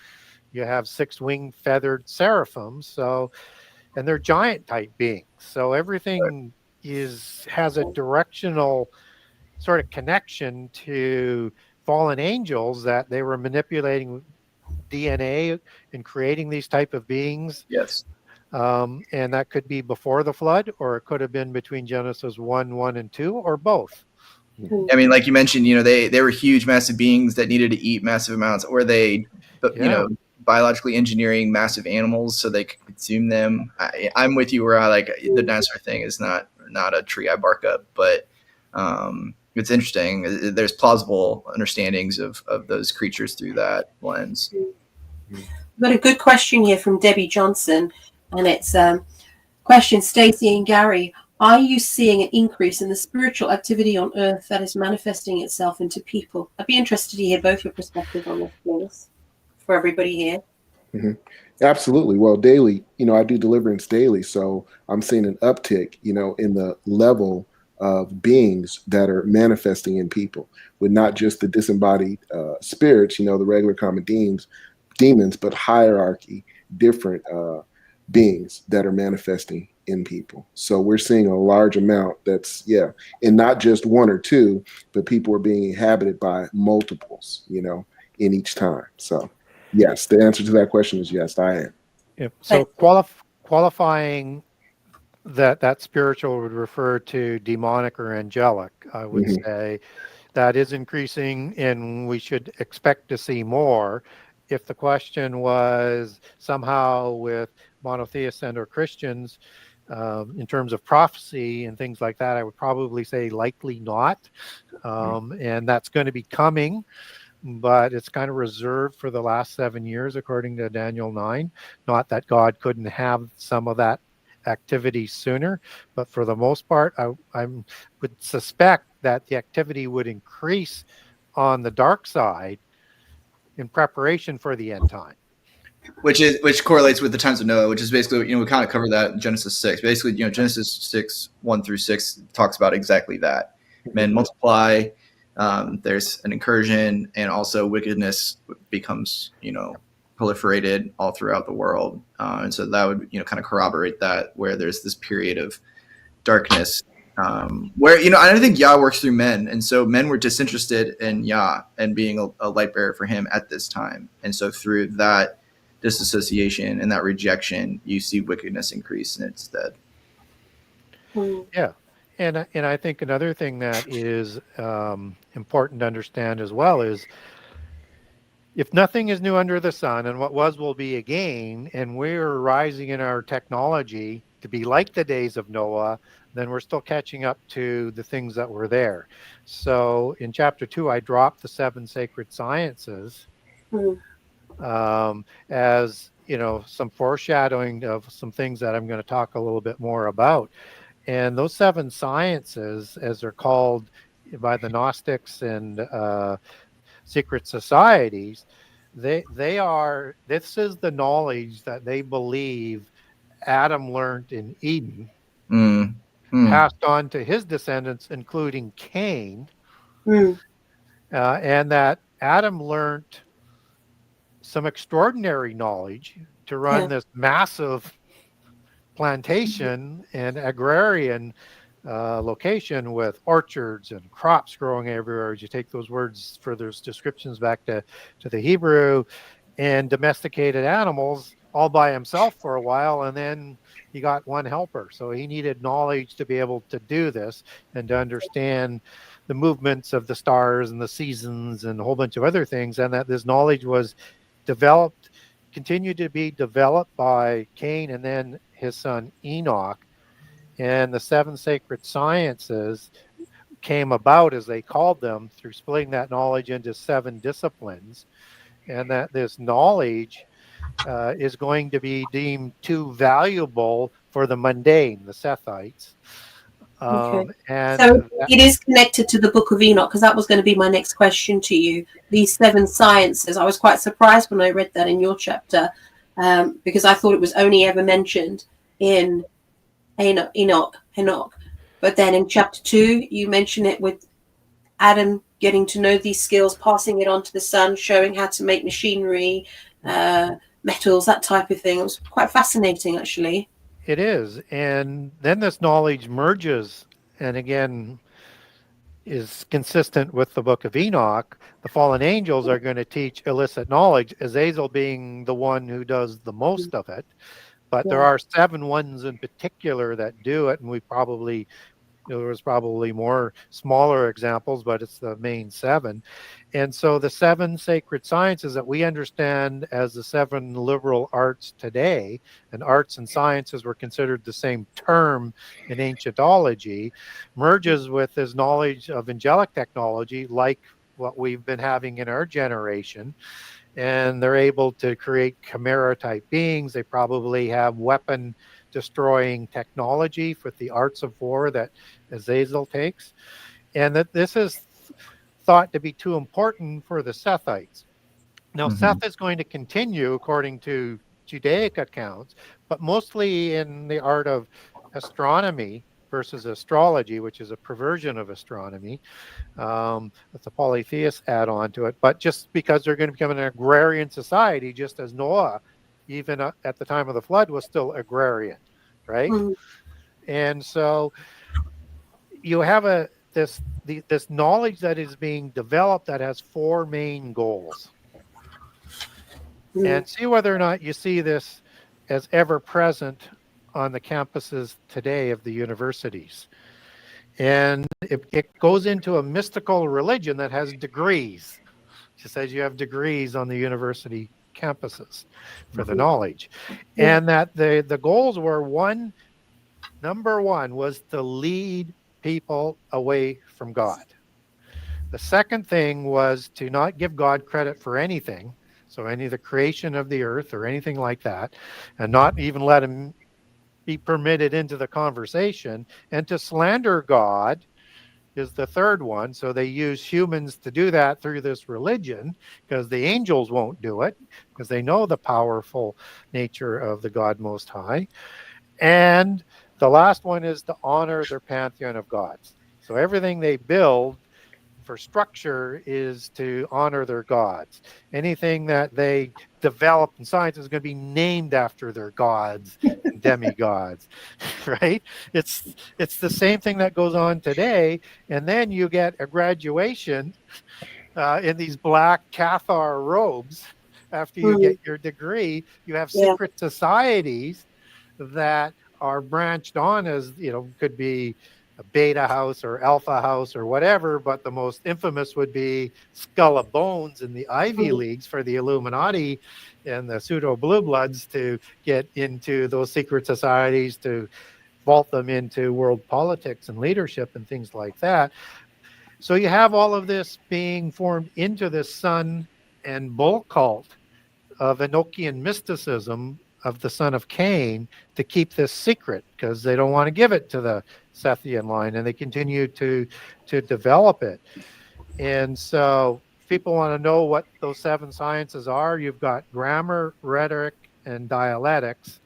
you have 6-winged feathered seraphims. So, and they're giant type beings. So everything has a directional sort of connection to fallen angels that they were manipulating DNA in creating these type of beings. Yes. And that could be before the flood, or it could have been between Genesis 1 and 2, or both. I mean, like you mentioned, they were huge, massive beings that needed to eat massive amounts, or biologically engineering massive animals so they could consume them. I'm with you where I like the dinosaur thing is not a tree I bark up, but it's interesting. There's plausible understandings of those creatures through that lens. We've got a good question here from Debbie Johnson, and it's question, Stacey and Gary, are you seeing an increase in the spiritual activity on earth that is manifesting itself into people? I'd be interested to hear both your perspectives on this, please, for everybody here. Mm-hmm. Absolutely. Well, daily, I do deliverance daily, so I'm seeing an uptick, in the level of beings that are manifesting in people, with not just the disembodied spirits, the regular common demons, but hierarchy, different beings that are manifesting in people. So we're seeing a large amount that's, and not just one or two, but people are being inhabited by multiples, in each time. So yes, the answer to that question is yes, I am. Yep. So qualifying that spiritual would refer to demonic or angelic, I would say. That is increasing, and we should expect to see more. If the question was somehow with monotheists and or Christians, in terms of prophecy and things like that, I would probably say likely not. And that's going to be coming, but it's kind of reserved for the last 7 years, according to Daniel 9. Not that God couldn't have some of that activity sooner, but for the most part, I would suspect that the activity would increase on the dark side in preparation for the end time. Which correlates with the times of Noah, which is basically, we kind of covered that in Genesis 6. Basically, Genesis 6, 1-6 talks about exactly that. Men multiply, there's an incursion, and also wickedness becomes, proliferated all throughout the world. And so that would, kind of corroborate that, where there's this period of darkness, where, I don't think Yah works through men. And so men were disinterested in Yah and being a light bearer for him at this time. And so through that disassociation and that rejection, you see wickedness increase instead. Yeah. And I think another thing that is important to understand as well is, if nothing is new under the sun, and what was will be again, and we're rising in our technology to be like the days of Noah, then we're still catching up to the things that were there. So in chapter 2, I dropped the 7 sacred sciences as, some foreshadowing of some things that I'm going to talk a little bit more about. And those 7 sciences, as they're called by the Gnostics and secret societies, this is the knowledge that they believe Adam learned in Eden, passed on to his descendants, including Cain, and that Adam learned some extraordinary knowledge to run this massive plantation and agrarian location with orchards and crops growing everywhere. As you take those words for those descriptions back to the Hebrew, and domesticated animals all by himself for a while, and then he got one helper. So he needed knowledge to be able to do this and to understand the movements of the stars and the seasons and a whole bunch of other things, and that this knowledge was continued to be developed by Cain and then his son Enoch. And the 7 sacred sciences came about, as they called them, through splitting that knowledge into 7 disciplines, and that this knowledge is going to be deemed too valuable for the mundane, the Sethites. And so it is connected to the Book of Enoch, because that was going to be my next question to you. These 7 sciences, I was quite surprised when I read that in your chapter, because I thought it was only ever mentioned in Enoch. But then in chapter 2, you mention it with Adam getting to know these skills, passing it on to the son, showing how to make machinery, metals, that type of thing. It was quite fascinating, actually. It is. And then this knowledge merges. And again, is consistent with the book of Enoch. The fallen angels are going to teach illicit knowledge, Azazel being the one who does the most of it. But there Yeah. are 7 ones in particular that do it, and there was probably more smaller examples, but it's the main 7. And so the 7 sacred sciences that we understand as the 7 liberal arts today, and arts and sciences were considered the same term in ancientology, merges with this knowledge of angelic technology, like what we've been having in our generation. And they're able to create chimera type beings. They probably have weapon destroying technology with the arts of war that Azazel takes. And that this is thought to be too important for the Sethites. Now, Seth is going to continue according to Judaic accounts, but mostly in the art of astronomy versus astrology, which is a perversion of astronomy. It's a polytheist add on to it, but just because they're going to become an agrarian society, just as Noah, even at the time of the flood, was still agrarian, right? Mm. And so you have this knowledge that is being developed that has 4 main goals. And see whether or not you see this as ever present on the campuses today of the universities. And it goes into a mystical religion that has degrees. She says you have degrees on the university campuses for the knowledge. And that the goals were number one was to lead people away from God. The second thing was to not give God credit for anything. So any of the creation of the earth or anything like that, and not even let him be permitted into the conversation. And to slander God is the third one. So they use humans to do that through this religion, because the angels won't do it, because they know the powerful nature of the God Most High. And the last one is to honor their pantheon of gods. So everything they build for structure is to honor their gods. Anything that they develop in science is going to be named after their gods and demigods, right? It's the same thing that goes on today. And then you get a graduation in these black Cathar robes after you get your degree. You have secret societies that are branched on as, could be a beta house or alpha house or whatever, but the most infamous would be Skull of Bones in the Ivy Leagues for the Illuminati and the pseudo blue bloods to get into those secret societies, to vault them into world politics and leadership and things like that. So you have all of this being formed into this sun and bull cult of Enochian mysticism of the son of Cain to keep this secret, because they don't want to give it to the Sethian line, and they continue to develop it. And so if people want to know what those 7 sciences are, you've got grammar, rhetoric, and dialectics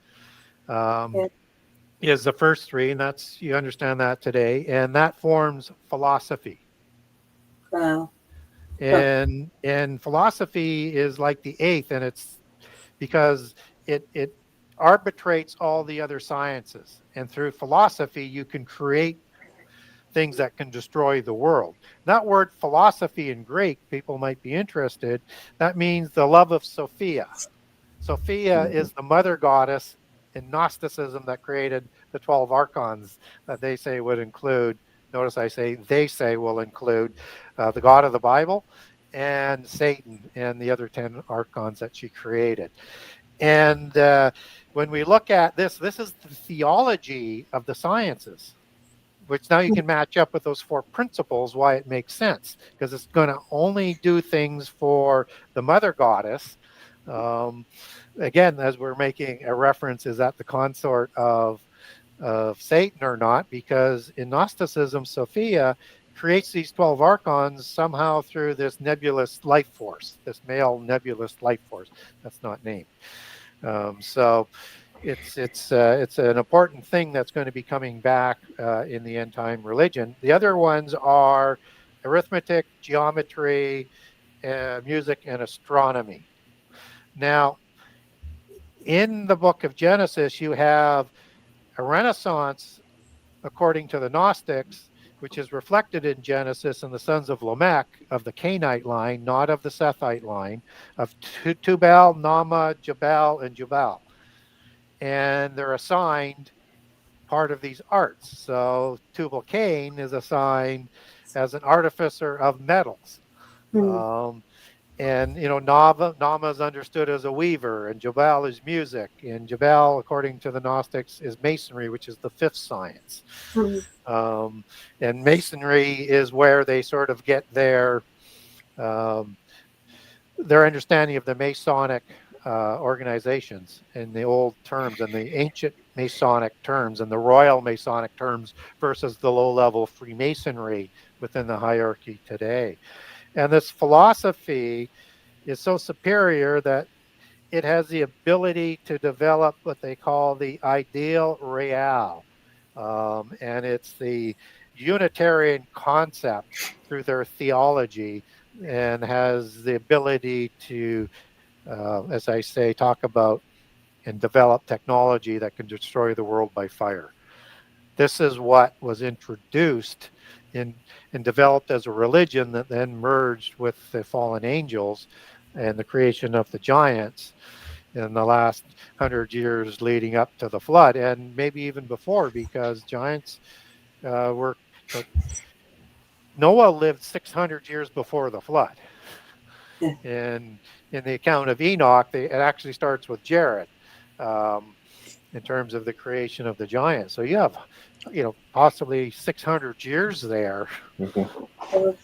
is the first 3, and you understand that today, and that forms philosophy. Wow. And philosophy is like the 8th, and it's because it arbitrates all the other sciences. And through philosophy, you can create things that can destroy the world. That word philosophy in Greek, people might be interested, that means the love of Sophia. Sophia is the mother goddess in Gnosticism that created the 12 archons that they say would include, notice I say they say will include the God of the Bible and Satan and the other 10 archons that she created. And when we look at this is the theology of the sciences, which now you can match up with those 4 principles, why it makes sense, because it's going to only do things for the mother goddess. Again, as we're making a reference, is that the consort of Satan or not? Because in Gnosticism, Sophia creates these 12 archons somehow through this nebulous life force, this male nebulous life force that's not named. So it's an important thing that's going to be coming back in the end time religion. The other ones are arithmetic, geometry, music, and astronomy. Now, in the book of Genesis, you have a renaissance, according to the Gnostics, which is reflected in Genesis in the sons of Lamech, of the Cainite line, not of the Sethite line, of Tubal, Nama, Jabal, and Jubal. And they're assigned part of these arts. So Tubal Cain is assigned as an artificer of metals. And, Nama is understood as a weaver, and Jabal is music. And Jabal, according to the Gnostics, is masonry, which is the fifth science. And masonry is where they sort of get their understanding of the Masonic organizations in the old terms and the ancient Masonic terms and the Royal Masonic terms versus the low-level Freemasonry within the hierarchy today. And this philosophy is so superior that it has the ability to develop what they call the ideal real. And it's the Unitarian concept through their theology, and has the ability to, as I say, talk about and develop technology that can destroy the world by fire. This is what was introduced and developed as a religion that then merged with the fallen angels and the creation of the giants in the last 100 years leading up to the flood, and maybe even before, because giants were... Noah lived 600 years before the flood. And in the account of Enoch, it actually starts with Jared in terms of the creation of the giants. So you have, possibly 600 years there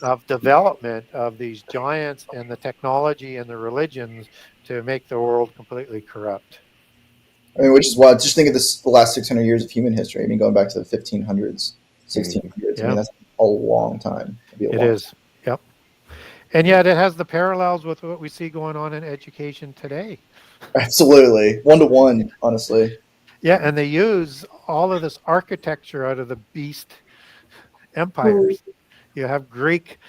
of development of these giants and the technology and the religions to make the world completely corrupt. I mean, which is why, just think of the last 600 years of human history. I mean, going back to the 1500s, 1600s. Yeah. I mean, that's a long time. It is. Yep. And yet it has the parallels with what we see going on in education today. Absolutely. 1-to-1, honestly. Yeah, and they use all of this architecture out of the beast empires. You have Greek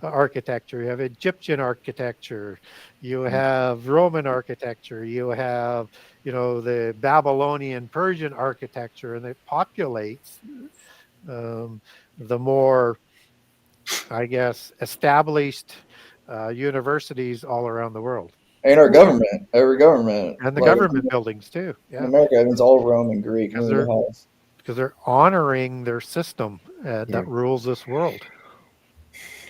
architecture, you have Egyptian architecture, you have Roman architecture, you have, the Babylonian Persian architecture, and it populates the more, I guess, established universities all around the world. And our government, every government. And the government buildings too. Yeah. In America, it's all Roman, Greek. Because they're honoring their system that rules this world.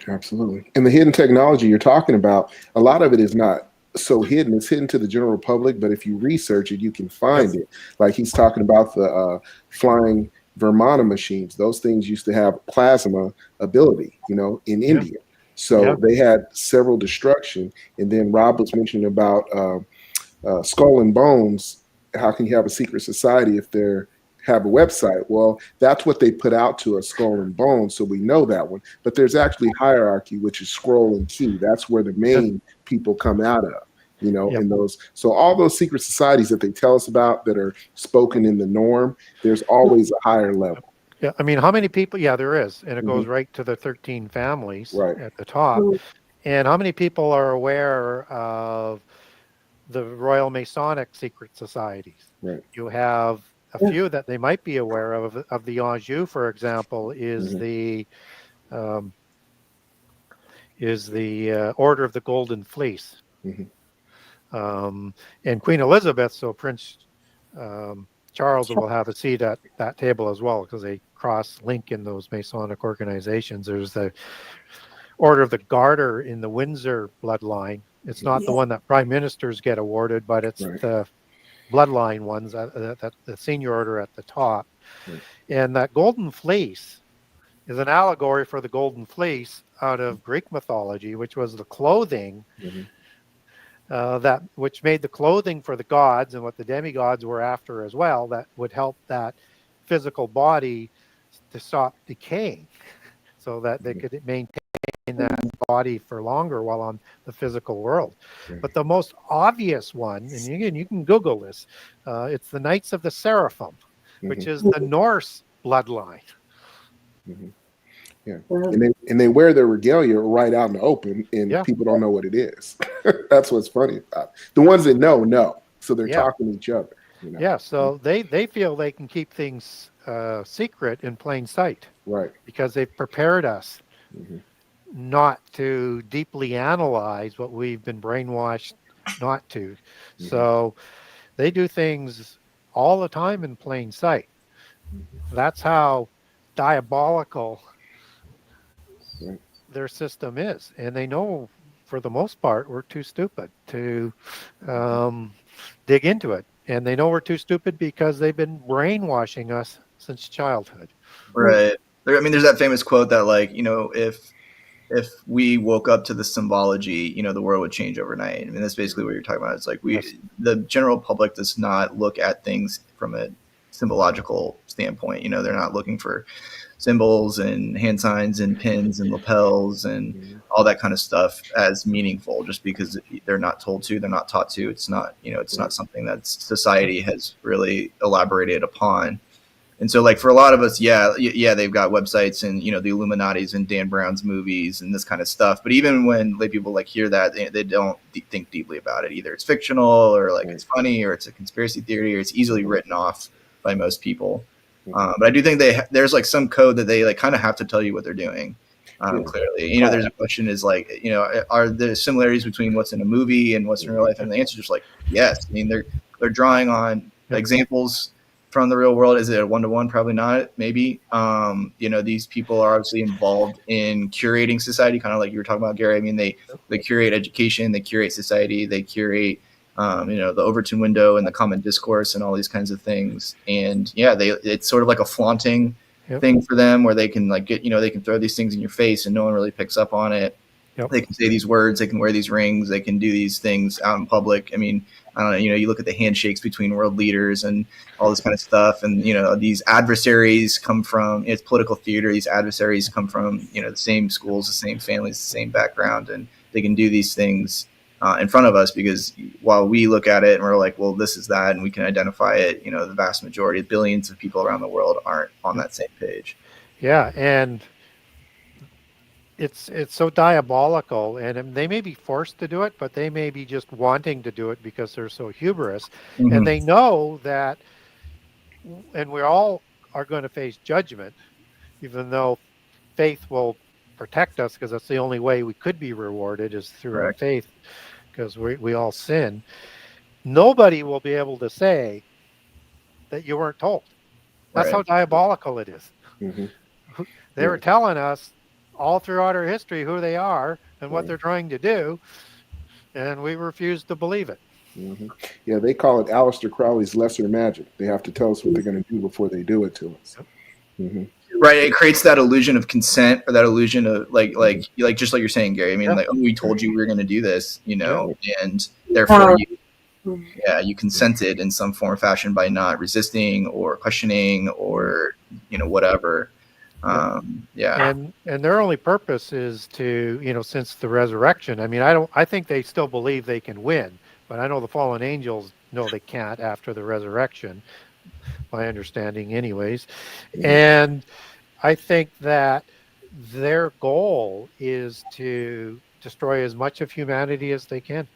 Absolutely. And the hidden technology you're talking about, a lot of it is not so hidden. It's hidden to the general public, but if you research it, you can find it. Like he's talking about the flying Vermana machines. Those things used to have plasma ability, in India. So they had several destruction. And then Rob was mentioning about Skull and Bones. How can you have a secret society if they're have a website? Well, that's what they put out to us, Skull and Bones, so we know that one. But there's actually hierarchy, which is Scroll and Key. That's where the main people come out of, in those. So all those secret societies that they tell us about that are spoken in the norm, there's always a higher level. Yeah, I mean, how many people? Yeah, there is. And it goes right to the 13 families at the top. And how many people are aware of the Royal Masonic secret societies? Right. You have a few that they might be aware of the Anjou, for example, is the Order of the Golden Fleece. And Queen Elizabeth, so Prince Charles will have a seat at that table as well, because they cross-link in those Masonic organizations. There's the Order of the Garter in the Windsor bloodline. It's not the one that prime ministers get awarded, but it's the bloodline ones, the senior order at the top. And that Golden Fleece is an allegory for the Golden Fleece out of Greek mythology, which was the clothing which made the clothing for the gods and what the demigods were after as well, that would help that physical body to stop decaying so that they could maintain that body for longer while on the physical world. But the most obvious one, and you can Google this, it's the Knights of the Seraphim, which is the Norse bloodline. Yeah, and they wear their regalia right out in the open, and people don't know what it is. That's what's funny about it. The ones that know, so they're talking to each other. Yeah, so they feel they can keep things secret in plain sight, Right. because they've prepared us Mm-hmm. not to deeply analyze what we've been brainwashed not to. Mm-hmm. So they do things all the time in plain sight. That's how diabolical Right. their system is. And they know, for the most part, we're too stupid to dig into it. And they know we're too stupid because they've been brainwashing us since childhood. Right. I mean, there's that famous quote that, like, if we woke up to the symbology, the world would change overnight. I mean, that's basically what you're talking about. It's like Yes. the general public does not look at things from a symbological standpoint. They're not looking for symbols and hand signs and pins and lapels and all that kind of stuff as meaningful, just because they're not told to, they're not taught to. It's not, it's not something that society has really elaborated upon. And so, like, for a lot of us, they've got websites and, the Illuminati's and Dan Brown's movies and this kind of stuff. But even when lay people like hear that, they don't think deeply about it. Either it's fictional, or like it's funny, or it's a conspiracy theory, or it's easily written off by most people. But I do think there's like some code that they like kind of have to tell you what they're doing. Clearly, there's a question is like, are there similarities between what's in a movie and what's in real life? And the answer is just like, yes. I mean, they're drawing on examples from the real world. Is it a one-to-one? Probably not. Maybe. These people are obviously involved in curating society, kind of like you were talking about, Gary. I mean, they curate education, they curate society, they curate, the Overton window and the common discourse and all these kinds of things. And it's sort of like a flaunting thing for them, where they can like get, they can throw these things in your face and no one really picks up on it. They can say these words, they can wear these rings, they can do these things out in public. I mean, I don't know, you look at the handshakes between world leaders and all this kind of stuff. And, these adversaries come from, it's political theater. These adversaries come from, the same schools, the same families, the same background. And they can do these things in front of us, because while we look at it and we're like, well, this is that, and we can identify it, the vast majority of billions of people around the world aren't on that same page. Yeah. And it's so diabolical, and they may be forced to do it, but they may be just wanting to do it because they're so hubris. Mm-hmm. And they know that, and we all are going to face judgment, even though faith will protect us, because that's the only way we could be rewarded is through our faith, because we all sin. Nobody will be able to say that you weren't told. That's how diabolical it is. Mm-hmm. They were telling us all throughout our history who they are and what they're trying to do, and we refuse to believe it. Mm-hmm. Yeah, they call it Aleister Crowley's lesser magic. They have to tell us what they're going to do before they do it to us. Mm-hmm. Right, it creates that illusion of consent, or that illusion of like just like you're saying, Gary. I mean, like, oh, we told you we were going to do this, and therefore you consented in some form or fashion by not resisting or questioning or whatever. And their only purpose is to, since the resurrection, I mean, I think they still believe they can win, but I know the fallen angels know they can't after the resurrection, my understanding anyways. And I think that their goal is to destroy as much of humanity as they can.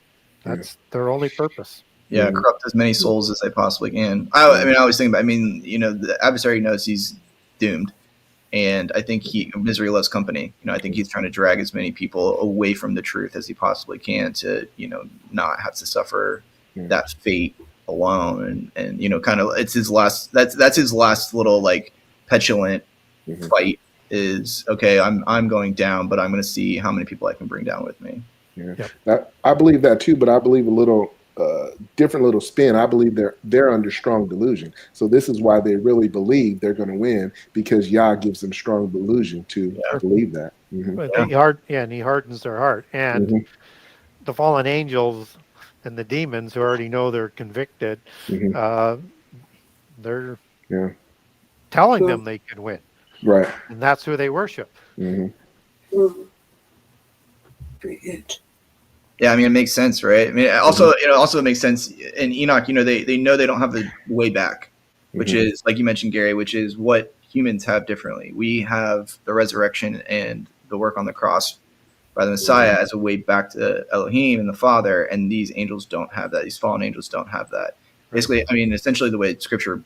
That's their only purpose. Yeah, corrupt as many souls as they possibly can. I always think about, the adversary knows he's doomed. And I think misery loves company. I think he's trying to drag as many people away from the truth as he possibly can to, not have to suffer that fate alone. And kind of it's his last. That's his last little like petulant fight. Is okay. I'm going down, but I'm going to see how many people I can bring down with me. Yeah, I believe that too. But I believe a little different little spin. I believe they're under strong delusion. So this is why they really believe they're going to win, because Yah gives them strong delusion to believe that. Mm-hmm. And he hardens their heart. And the fallen angels and the demons, who already know they're convicted, they're telling them they can win. Right. And that's who they worship. Mm-hmm. Very good. Yeah, it makes sense, right? I mean, also, it makes sense in Enoch. They know they don't have the way back, which is, like you mentioned, Gary, which is what humans have differently. We have the resurrection and the work on the cross by the Messiah as a way back to Elohim and the Father, and these angels don't have that. These fallen angels don't have that. Basically, essentially, the way Scripture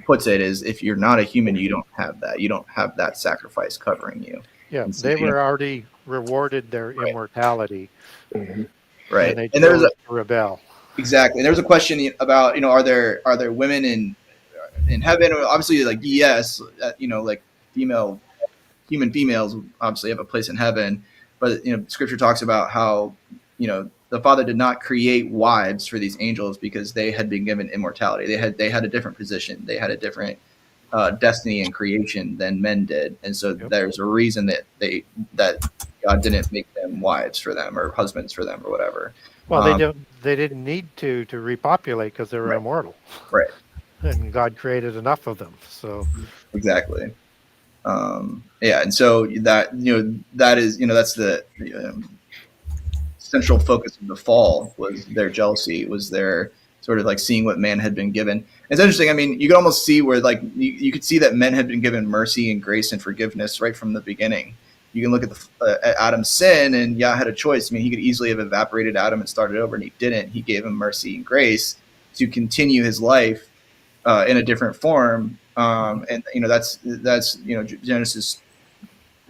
puts it is, if you're not a human, you don't have that. You don't have that sacrifice covering you. Yeah, And so, they were already rewarded their immortality, right. and they And there's chose to rebel. exactly. And there was a question about, are there women in heaven? Obviously, like, yes, like human females obviously have a place in heaven, but Scripture talks about how the Father did not create wives for these angels because they had been given immortality. They had a different position. They had a different destiny and creation than men did, and so there's a reason that God didn't make them wives for them or husbands for them or whatever. Well, they didn't need to repopulate because they were immortal, right? And God created enough of them. So exactly. And so that that is that's the central focus of the fall, was their jealousy, was their sort of like seeing what man had been given. It's interesting. I mean, you could almost see where like you could see that men had been given mercy and grace and forgiveness right from the beginning. You can look at Adam's sin, and Yah had a choice. I mean, he could easily have evaporated Adam and started over, and he didn't. He gave him mercy and grace to continue his life in a different form. And that's Genesis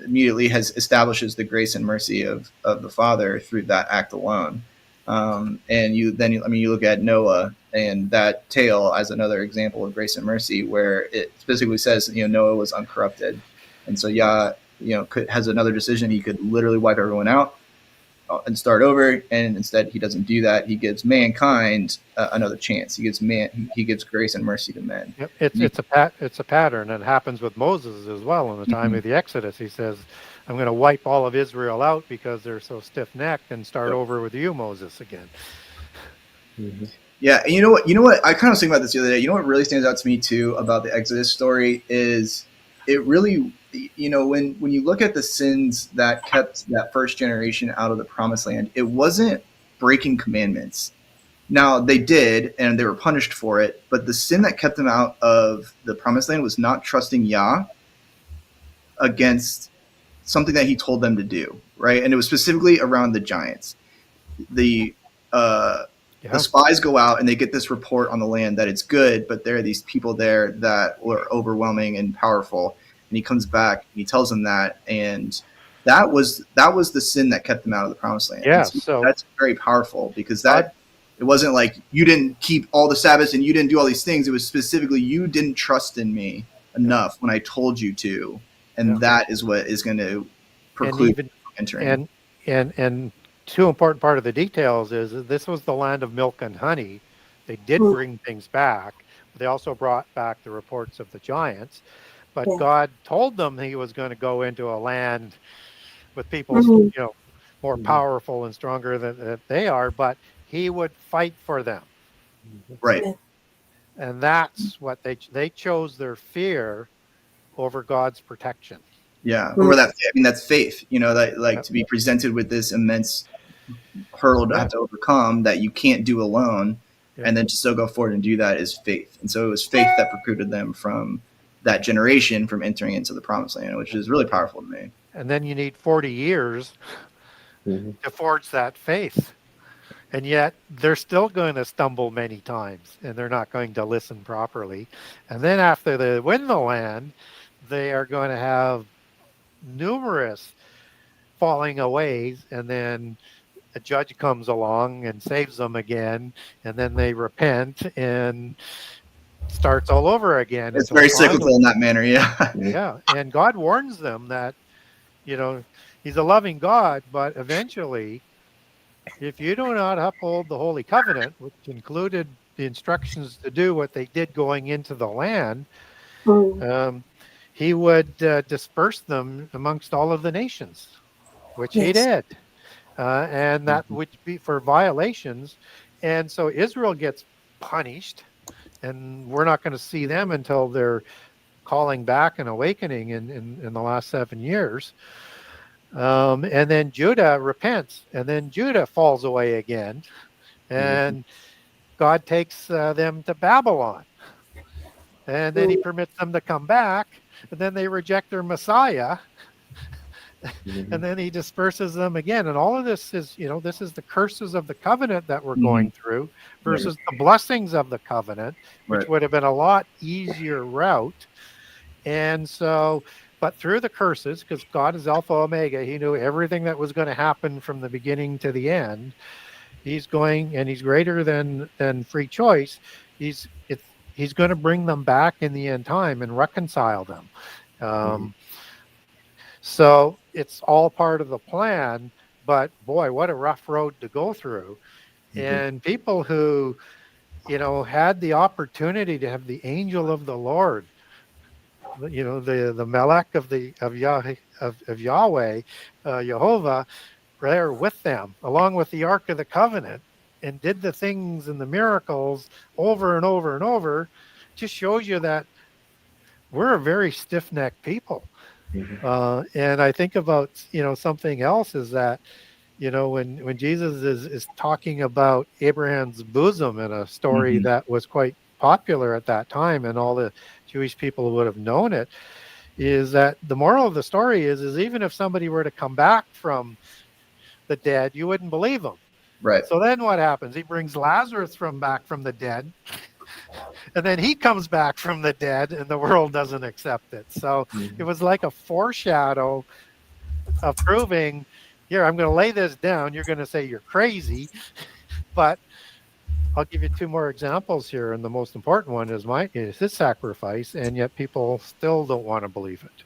immediately establishes the grace and mercy of the Father through that act alone. And you look at Noah and that tale as another example of grace and mercy, where it specifically says Noah was uncorrupted, and so Yah has another decision. He could literally wipe everyone out and start over, and instead he doesn't do that. He gives mankind another chance. He gives grace and mercy to men. Yep. It's a pattern, and it happens with Moses as well. In the time of the Exodus, he says, "I'm going to wipe all of Israel out because they're so stiff-necked, and start over with you, Moses, again." Yeah, and you know what? I kind of was thinking about this the other day. You know what really stands out to me too about the Exodus story is it really, when you look at the sins that kept that first generation out of the promised land, it wasn't breaking commandments. Now, they did, and they were punished for it, but the sin that kept them out of the promised land was not trusting Yah against something that he told them to do, right? And it was specifically around the giants. The spies go out and they get this report on the land that it's good, but there are these people there that were overwhelming and powerful. And he comes back and he tells them that, and that was the sin that kept them out of the promised land. Yeah, so that's very powerful, because it wasn't like you didn't keep all the Sabbaths and you didn't do all these things. It was specifically you didn't trust in me enough when I told you to, and that is what is going to preclude entering. And too important part of the details is that this was the land of milk and honey. They did bring things back. They also brought back the reports of the giants. But God told them he was going to go into a land with people, more powerful and stronger than they are, but he would fight for them. Right. And that's what they chose, their fear over God's protection. Yeah. Over that, that's faith, to be presented with this immense hurdle to have to overcome that you can't do alone, and then to still go forward and do that is faith. And so it was faith that precluded them from that generation from entering into the promised land, which is really powerful to me. And then you need 40 years to forge that faith. And yet they're still going to stumble many times, and they're not going to listen properly. And then after they win the land, they are going to have numerous falling away, and then a judge comes along and saves them again, and then they repent and starts all over again. It's very cyclical in that manner. Yeah. And God warns them that he's a loving God, but eventually, if you do not uphold the Holy Covenant, which included the instructions to do what they did going into the land, he would disperse them amongst all of the nations, which he did. And that would be for violations. And so Israel gets punished, and we're not going to see them until they're calling back and awakening in the last 7 years. And then Judah repents, and then Judah falls away again, and God takes them to Babylon, and then he permits them to come back, and then they reject their Messiah, and then he disperses them again. And all of this is, this is the curses of the covenant that we're going through versus the blessings of the covenant, which would have been a lot easier route. And so, but through the curses, because God is Alpha Omega, he knew everything that was going to happen from the beginning to the end. He's going, and he's greater than free choice. He's going to bring them back in the end time and reconcile them. So it's all part of the plan, but boy, what a rough road to go through. And people who, had the opportunity to have the angel of the Lord, the Melech of Yahweh, Jehovah, there with them, along with the Ark of the Covenant, and did the things and the miracles over and over and over, just shows you that we're a very stiff-necked people. And I think about, something else is that, when Jesus is talking about Abraham's bosom in a story that was quite popular at that time, and all the Jewish people would have known it, is that the moral of the story is even if somebody were to come back from the dead, you wouldn't believe them. Right. So then what happens? He brings Lazarus back from the dead, and then he comes back from the dead, and the world doesn't accept it. So it was like a foreshadow of proving, here, I'm going to lay this down. You're going to say you're crazy, but I'll give you two more examples here. And the most important one is his sacrifice, and yet people still don't want to believe it.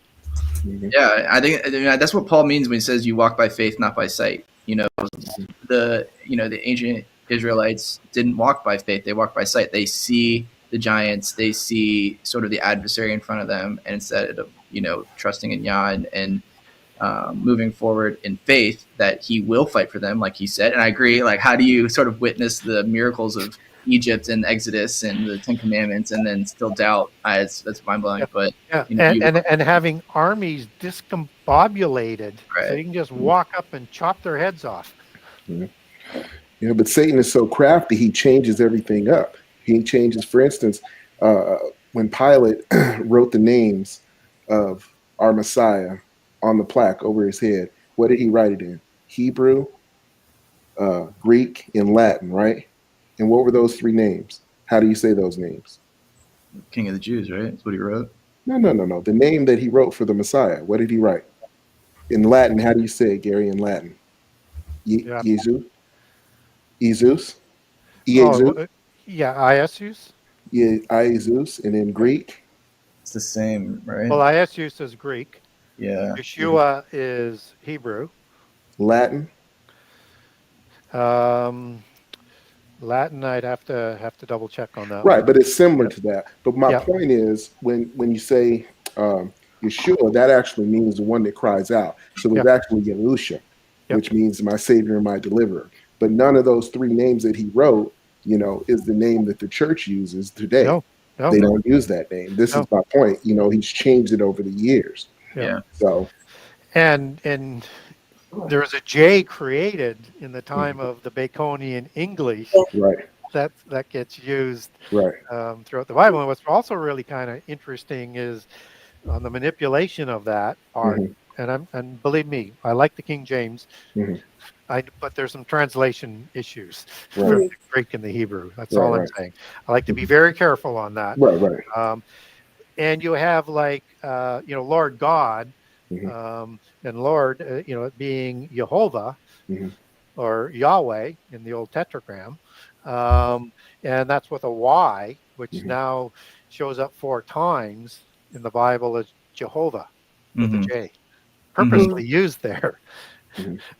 Yeah, I think that's what Paul means when he says you walk by faith, not by sight. The ancient Israelites didn't walk by faith; they walked by sight. They see the giants, they see sort of the adversary in front of them, and instead of trusting in Yah and moving forward in faith that He will fight for them, like He said. And I agree. Like, how do you sort of witness the miracles of Egypt and Exodus and the Ten Commandments, and then still doubt? That's mind blowing. But and having armies discombobulated, right. so you can just walk up and chop their heads off. But Satan is so crafty; he changes everything up. He changes, for instance, when Pilate wrote the names of our Messiah on the plaque over his head, what did he write it in? Hebrew, Greek, and Latin, right? And what were those three names? How do you say those names? King of the Jews, right? That's what he wrote. No. The name that he wrote for the Messiah, what did he write? In Latin, how do you say it, Gary, in Latin? Jesus? Jesus? Iesus. Yeah, Iesus. And in Greek? It's the same, right? Well, Iesus is Greek. Yeah. Yeshua is Hebrew. Latin? Latin, I'd have to double check on that. Right, but it's similar to that. But my point is, when you say Yeshua, that actually means the one that cries out. So there's actually Yahusha, which means my Savior and my Deliverer. But none of those three names that he wrote, is the name that the church uses today. No. They don't use that name. This is my point. He's changed it over the years. Yeah. So, and there was a J created in the time of the Baconian English, right? That gets used throughout the Bible. And what's also really kind of interesting is on the manipulation of that part. And believe me, I like the King James. But there's some translation issues from the Greek and the Hebrew. That's all I'm saying. I like to be very careful on that. Right. And you have Lord God, and Lord, it being Jehovah or Yahweh in the old tetragram, and that's with a Y, which now shows up 4 times in the Bible as Jehovah with a J, purposely used there.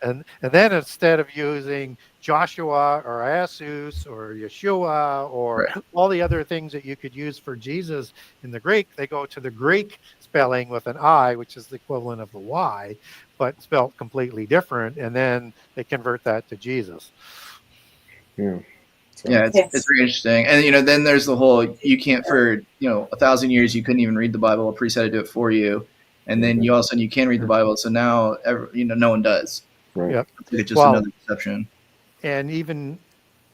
And then instead of using Joshua or Iesus or Yeshua or all the other things that you could use for Jesus in the Greek, they go to the Greek spelling with an I, which is the equivalent of the Y, but spelled completely different. And then they convert that to Jesus. Yeah, it's very interesting. And, then there's the whole, you can't for, 1,000 years, you couldn't even read the Bible. A priest had to do it for you. And then you all of a sudden you can read the Bible. So now, no one does. Right. It's just another deception. And even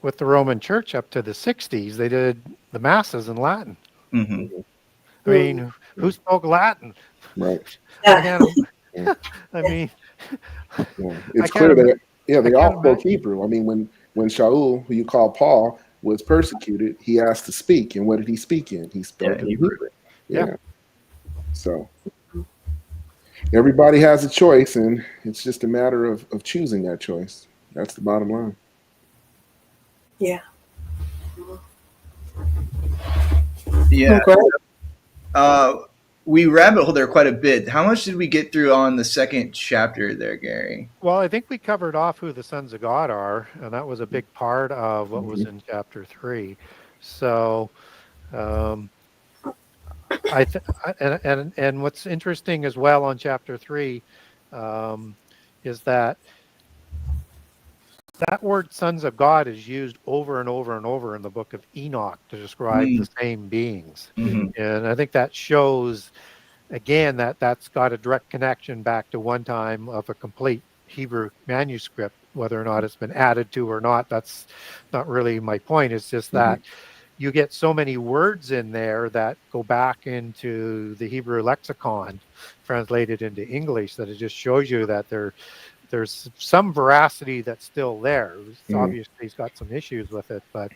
with the Roman Church up to the 60s, they did the masses in Latin. I mean, who spoke Latin? Right. I Yeah. I mean, Yeah. I It's can't clear that I they can't all spoke imagine. Hebrew. I mean, when Shaul, who you call Paul, was persecuted, he asked to speak, and what did he speak in? He Yeah, spoke in Hebrew. Hebrew. Yeah. Yeah. So everybody has a choice, and it's just a matter of choosing that choice. That's the bottom line. Yeah. Yeah. Okay. We rabbit hole there quite a bit. How much did we get through on the second chapter there, Gary? Well, I think we covered off who the sons of God are, and that was a big part of what was in chapter 3. So, I th- and what's interesting as well on chapter 3 is that word "sons of God" is used over and over and over in the book of Enoch to describe the same beings, and I think that shows again that that's got a direct connection back to one time of a complete Hebrew manuscript. Whether or not it's been added to or not, that's not really my point. It's just that you get so many words in there that go back into the Hebrew lexicon translated into English that it just shows you that there's some veracity that's still there. It's obviously he's got some issues with it, but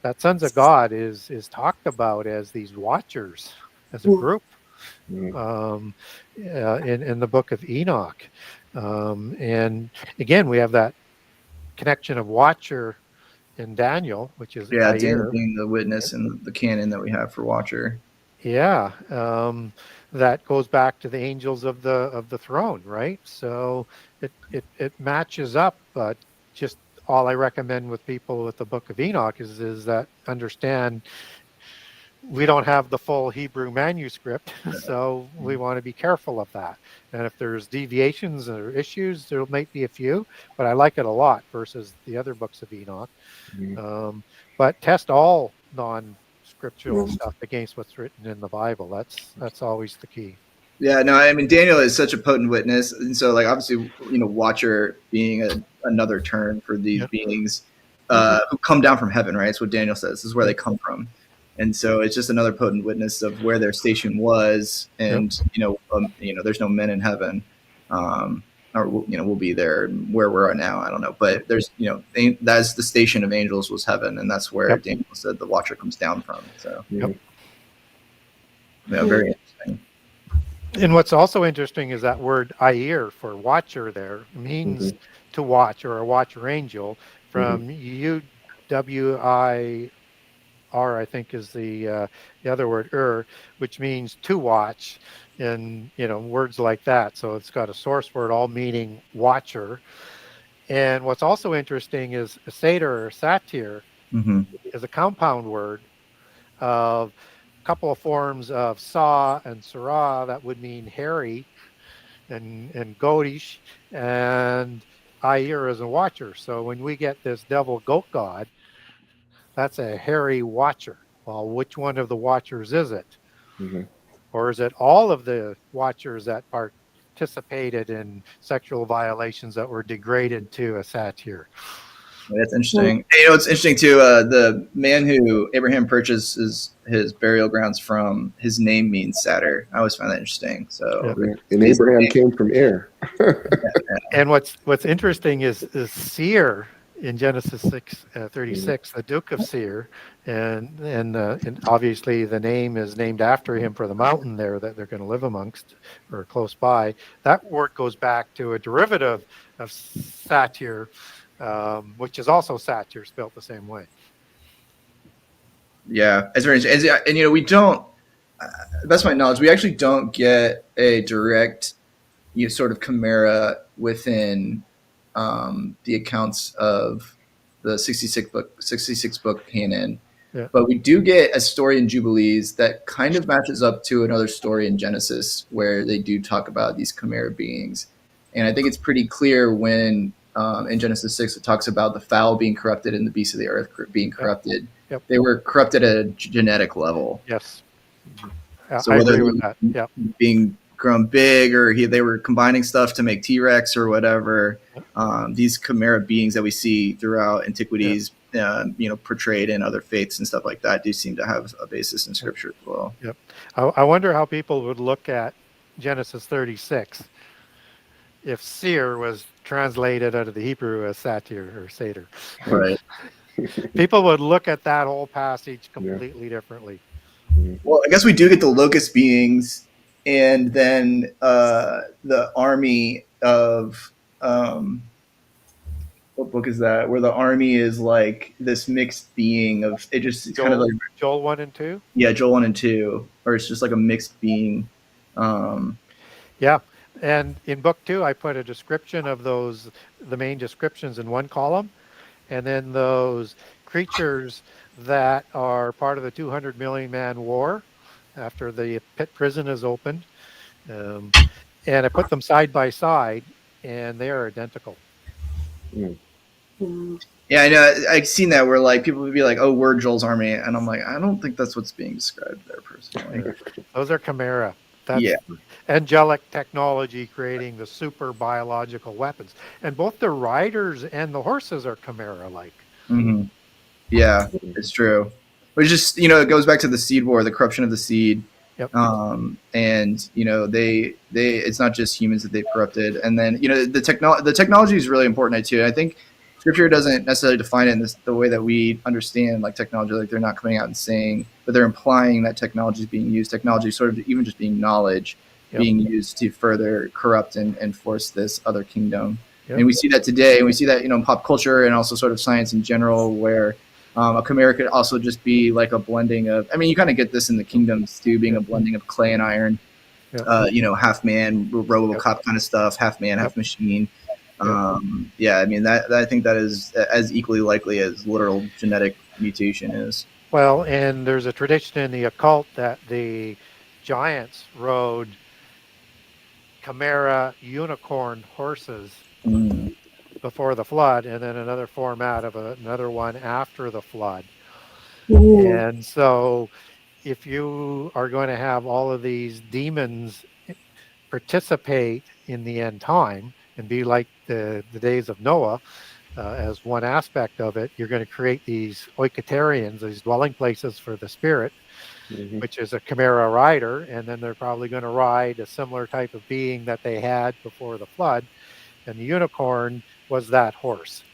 that sons of God is talked about as these watchers, as a group, in the book of Enoch. And again, we have that connection of watcher in Daniel, which is Yeah, Daniel Ayer. being the witness and the canon that we have for Watcher. Yeah, that goes back to the angels of the throne, right? So it matches up, but just all I recommend with people with the Book of Enoch is that understand we don't have the full Hebrew manuscript, so we want to be careful of that. And if there's deviations or issues, there might be a few, but I like it a lot versus the other books of Enoch. But test all non-scriptural stuff against what's written in the Bible. That's always the key. Yeah, no, I mean Daniel is such a potent witness, and so like obviously Watcher being another term for these beings who come down from heaven, right? That's what Daniel says. This is where they come from, and so it's just another potent witness of where their station was, and there's no men in heaven, or we'll be there where we're at now. I don't know, but there's that's the station of angels was heaven, and that's where Daniel said the Watcher comes down from. So very interesting. And what's also interesting is that word Ayer for watcher there means to watch, or a watcher angel, from UWIR, I think is the other word, which means to watch, and words like that. So it's got a source word all meaning watcher. And what's also interesting is a satyr or satyr is a compound word of couple of forms of Sa and Sarah that would mean hairy and goatish, and Ayer is a watcher. So when we get this devil goat god, that's a hairy watcher. Well, which one of the watchers is it? Or is it all of the watchers that participated in sexual violations that were degraded to a satyr? That's interesting. It's interesting too. The man who Abraham purchases his burial grounds from, his name means satyr. I always find that interesting. So, and Abraham came from air. And what's interesting is seer in Genesis 6:36, the Duke of Seir, and obviously the name is named after him for the mountain there that they're going to live amongst or close by. That word goes back to a derivative of satyr, which is also satyr spelled the same way. Yeah, it's very interesting. And we don't, that's my knowledge, we actually don't get a direct sort of chimera within the accounts of the 66 book canon. But we do get a story in Jubilees that kind of matches up to another story in Genesis where they do talk about these chimera beings. And I think it's pretty clear when in Genesis 6 it talks about the fowl being corrupted and the beasts of the earth being corrupted. They were corrupted at a genetic level. Yes. So I whether agree with that. Being grown big or they were combining stuff to make T-Rex or whatever, these chimera beings that we see throughout antiquities, portrayed in other faiths and stuff like that do seem to have a basis in scripture as well. I wonder how people would look at Genesis 36 if seer was translated out of the Hebrew as satir or satyr. Right. People would look at that whole passage Yeah. completely differently. Well, I guess we do get the locust beings, and then the army of what book is that? Where the army is like this mixed being of it. Just it's kind of like Joel 1 and 2. yeah, Joel 1 and 2, or it's just like a mixed being. Yeah. And in book 2, I put a description of those, the main descriptions in one column, and then those creatures that are part of the 200 million man war after the pit prison is opened. And I put them side by side, and they are identical. Yeah, I know. I've seen that where like people would be like, "Oh, we're Joel's army," and I'm like, I don't think that's what's being described there personally. Those are chimera. That's Yeah. angelic technology creating the super biological weapons, and both the riders and the horses are chimera-like. Mm-hmm. Yeah, it's true. But it's just it goes back to the seed war, the corruption of the seed. Yep. And they it's not just humans that they've corrupted, and then the technology is really important too. I think Scripture doesn't necessarily define it in the way that we understand like technology. Like they're not coming out and saying, but they're implying that technology is being used. Technology sort of even just being knowledge being used to further corrupt and force this other kingdom. Yep. And we see that today, and we see that in pop culture and also sort of science in general, where a chimera could also just be like a blending of. I mean, you kind of get this in the kingdoms too, being a blending of clay and iron. Yep. Half man, RoboCop kind of stuff, half man, half machine. Yeah, I mean that I think that is as equally likely as literal genetic mutation is. Well, and there's a tradition in the occult that the giants rode chimera unicorn horses before the flood, and then another format of another one after the flood. And so if you are going to have all of these demons participate in the end time and be like the days of Noah, as one aspect of it, you're going to create these oikotarians, these dwelling places for the spirit, which is a chimera rider, and then they're probably going to ride a similar type of being that they had before the flood, and the unicorn was that horse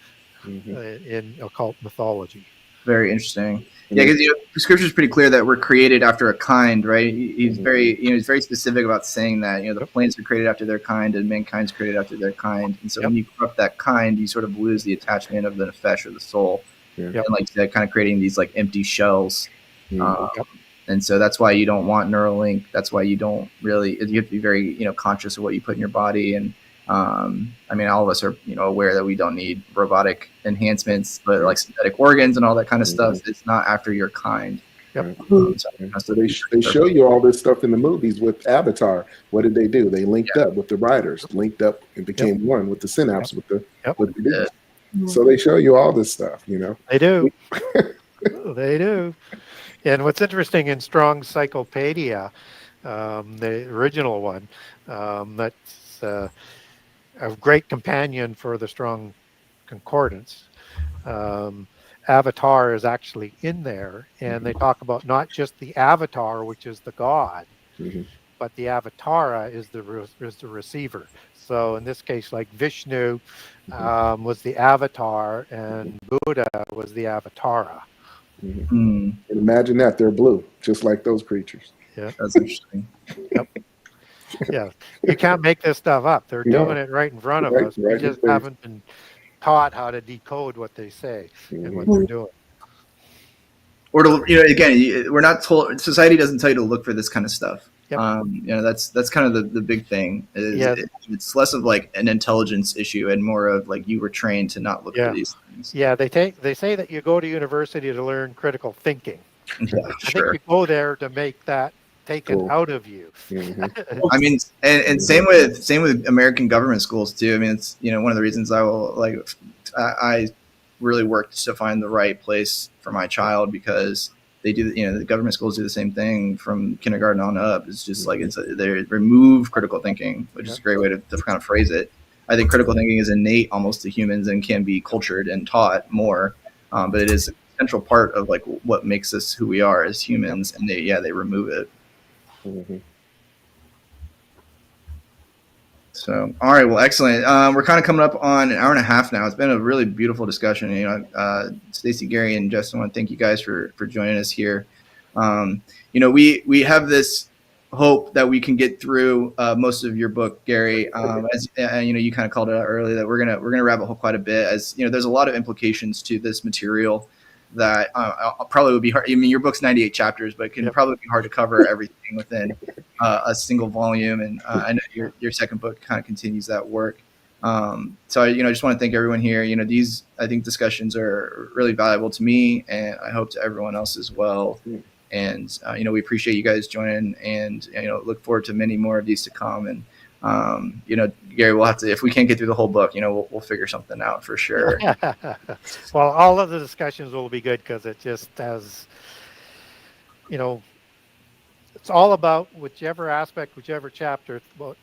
in occult mythology. Very interesting. Yeah, because Scripture is pretty clear that we're created after a kind, right? He's very, he's very specific about saying that. The plants are created after their kind, and mankind's created after their kind. And so when you corrupt that kind, you sort of lose the attachment of the nefesh or the soul, and like that, kind of creating these like empty shells. And so that's why you don't want Neuralink. That's why you don't really. You have to be very, conscious of what you put in your body. And I mean, all of us are, aware that we don't need robotic enhancements, but like synthetic organs and all that kind of stuff. It's not after your kind. So they show you all this stuff in the movies with Avatar. What did they do? They linked up with the riders, linked up and became one with the synapse with the. So they show you all this stuff. They do. They do. And what's interesting in Strong's Cyclopedia, the original one, that's a great companion for the Strong Concordance. Avatar is actually in there, and they talk about not just the avatar, which is the god, but the avatara is the receiver. So in this case, like Vishnu was the avatar, and Buddha was the avatara. And imagine that they're blue, just like those creatures. Yeah, that's interesting. Yeah, you can't make this stuff up. They're doing it right in front of us. We just haven't been taught how to decode what they say and what they're doing. Or to, again, we're not told. Society doesn't tell you to look for this kind of stuff. That's kind of the big thing. It's less of like an intelligence issue and more of like you were trained to not look for these things. Yeah, they say that you go to university to learn critical thinking. I think you go there to make that taken out of you. I mean, and same with American government schools too. I mean, it's one of the reasons I really worked to find the right place for my child, because they do, the government schools do the same thing from kindergarten on up. It's just like they remove critical thinking, which is a great way to kind of phrase it. I think critical thinking is innate almost to humans and can be cultured and taught more, but it is a central part of like what makes us who we are as humans. And they remove it. So, all right, well, excellent. We're kind of coming up on an hour and a half now. It's been a really beautiful discussion. Stacey, Gary, and Justin, I want to thank you guys for joining us here. We have this hope that we can get through most of your book, Gary. As you kind of called it out earlier, that we're gonna rabbit hole quite a bit. As there's a lot of implications to this material that probably would be hard. I mean, your book's 98 chapters, but it can probably be hard to cover everything within a single volume. And I know your second book kind of continues that work. So I just want to thank everyone here. These, I think, discussions are really valuable to me, and I hope to everyone else as well. And we appreciate you guys joining, and look forward to many more of these to come. And Gary, we'll have to, if we can't get through the whole book, we'll figure something out for sure. Well, all of the discussions will be good because it just has, it's all about whichever aspect, whichever chapter,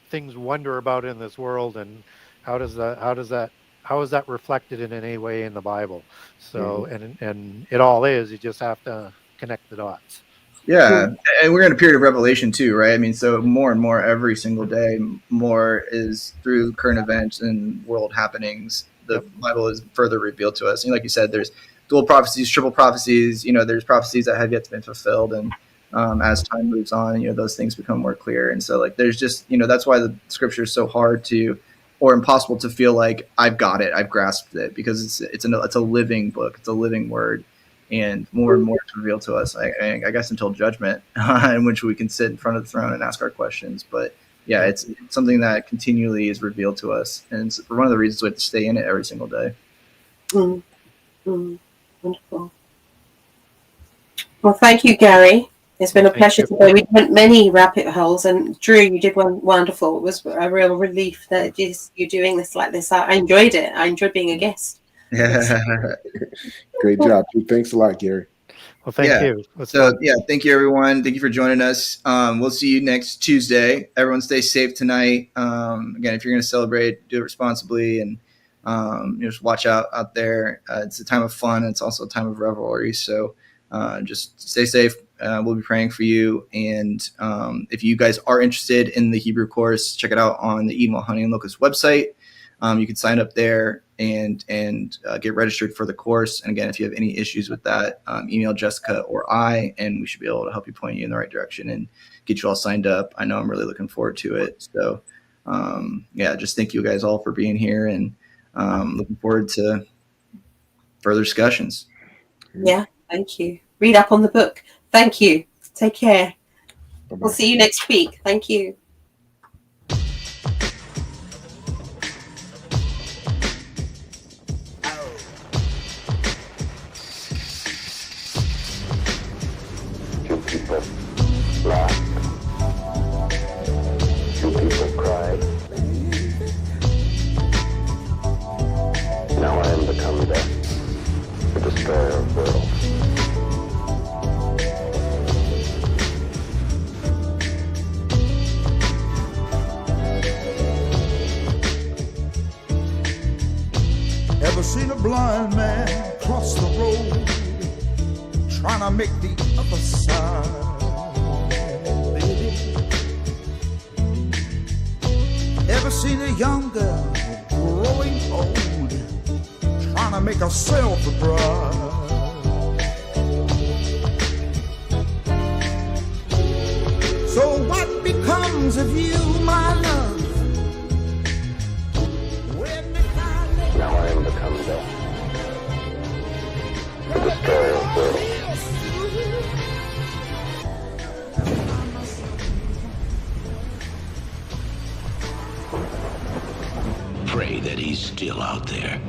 things wonder about in this world, and how is that reflected in any way in the Bible? So, and it all is. You just have to connect the dots. Yeah, and we're in a period of revelation too, right? I mean, so more and more every single day, more is through current events and world happenings. The Bible is further revealed to us. And like you said, there's dual prophecies, triple prophecies. There's prophecies that have yet to be fulfilled, and as time moves on, those things become more clear. And so, like, there's just that's why the Scripture is so hard to, or impossible to feel like I've got it, I've grasped it, because it's a living book, it's a living word. And more is revealed to us, I guess, until judgment, in which we can sit in front of the throne and ask our questions. But yeah, it's something that continually is revealed to us, and it's one of the reasons we have to stay in it every single day. Wonderful. Well, thank you, Gary. It's been a pleasure today. We went many rabbit holes, and Drew, you did one wonderful. It was a real relief that you're doing this like this. I enjoyed it. I enjoyed being a guest. Great job. Thanks a lot, Gary. Well, thank you. Thank you, everyone. Thank you for joining us. We'll see you next Tuesday. Everyone stay safe tonight. Again, if you're going to celebrate, do it responsibly, and just watch out there. It's a time of fun. It's also a time of revelry. So just stay safe. We'll be praying for you. And if you guys are interested in the Hebrew course, check it out on the EWHAL Honey and Locust website. You can sign up there and get registered for the course. And again, if you have any issues with that, email Jessica or I, and we should be able to help you, point you in the right direction and get you all signed up. I know I'm really looking forward to it. So just thank you guys all for being here, and looking forward to further discussions. Yeah, thank you. Read up on the book. Thank you. Take care. Bye-bye. We'll see you next week. Thank you. Now I am become death, the destroyer of worlds. Ever seen a blind man cross the road, trying to make the other side? Ever seen a young girl growing old, trying to make herself a bride? So what becomes of you, my love? Now I am become death, the destroyer of worlds. Pray that he's still out there.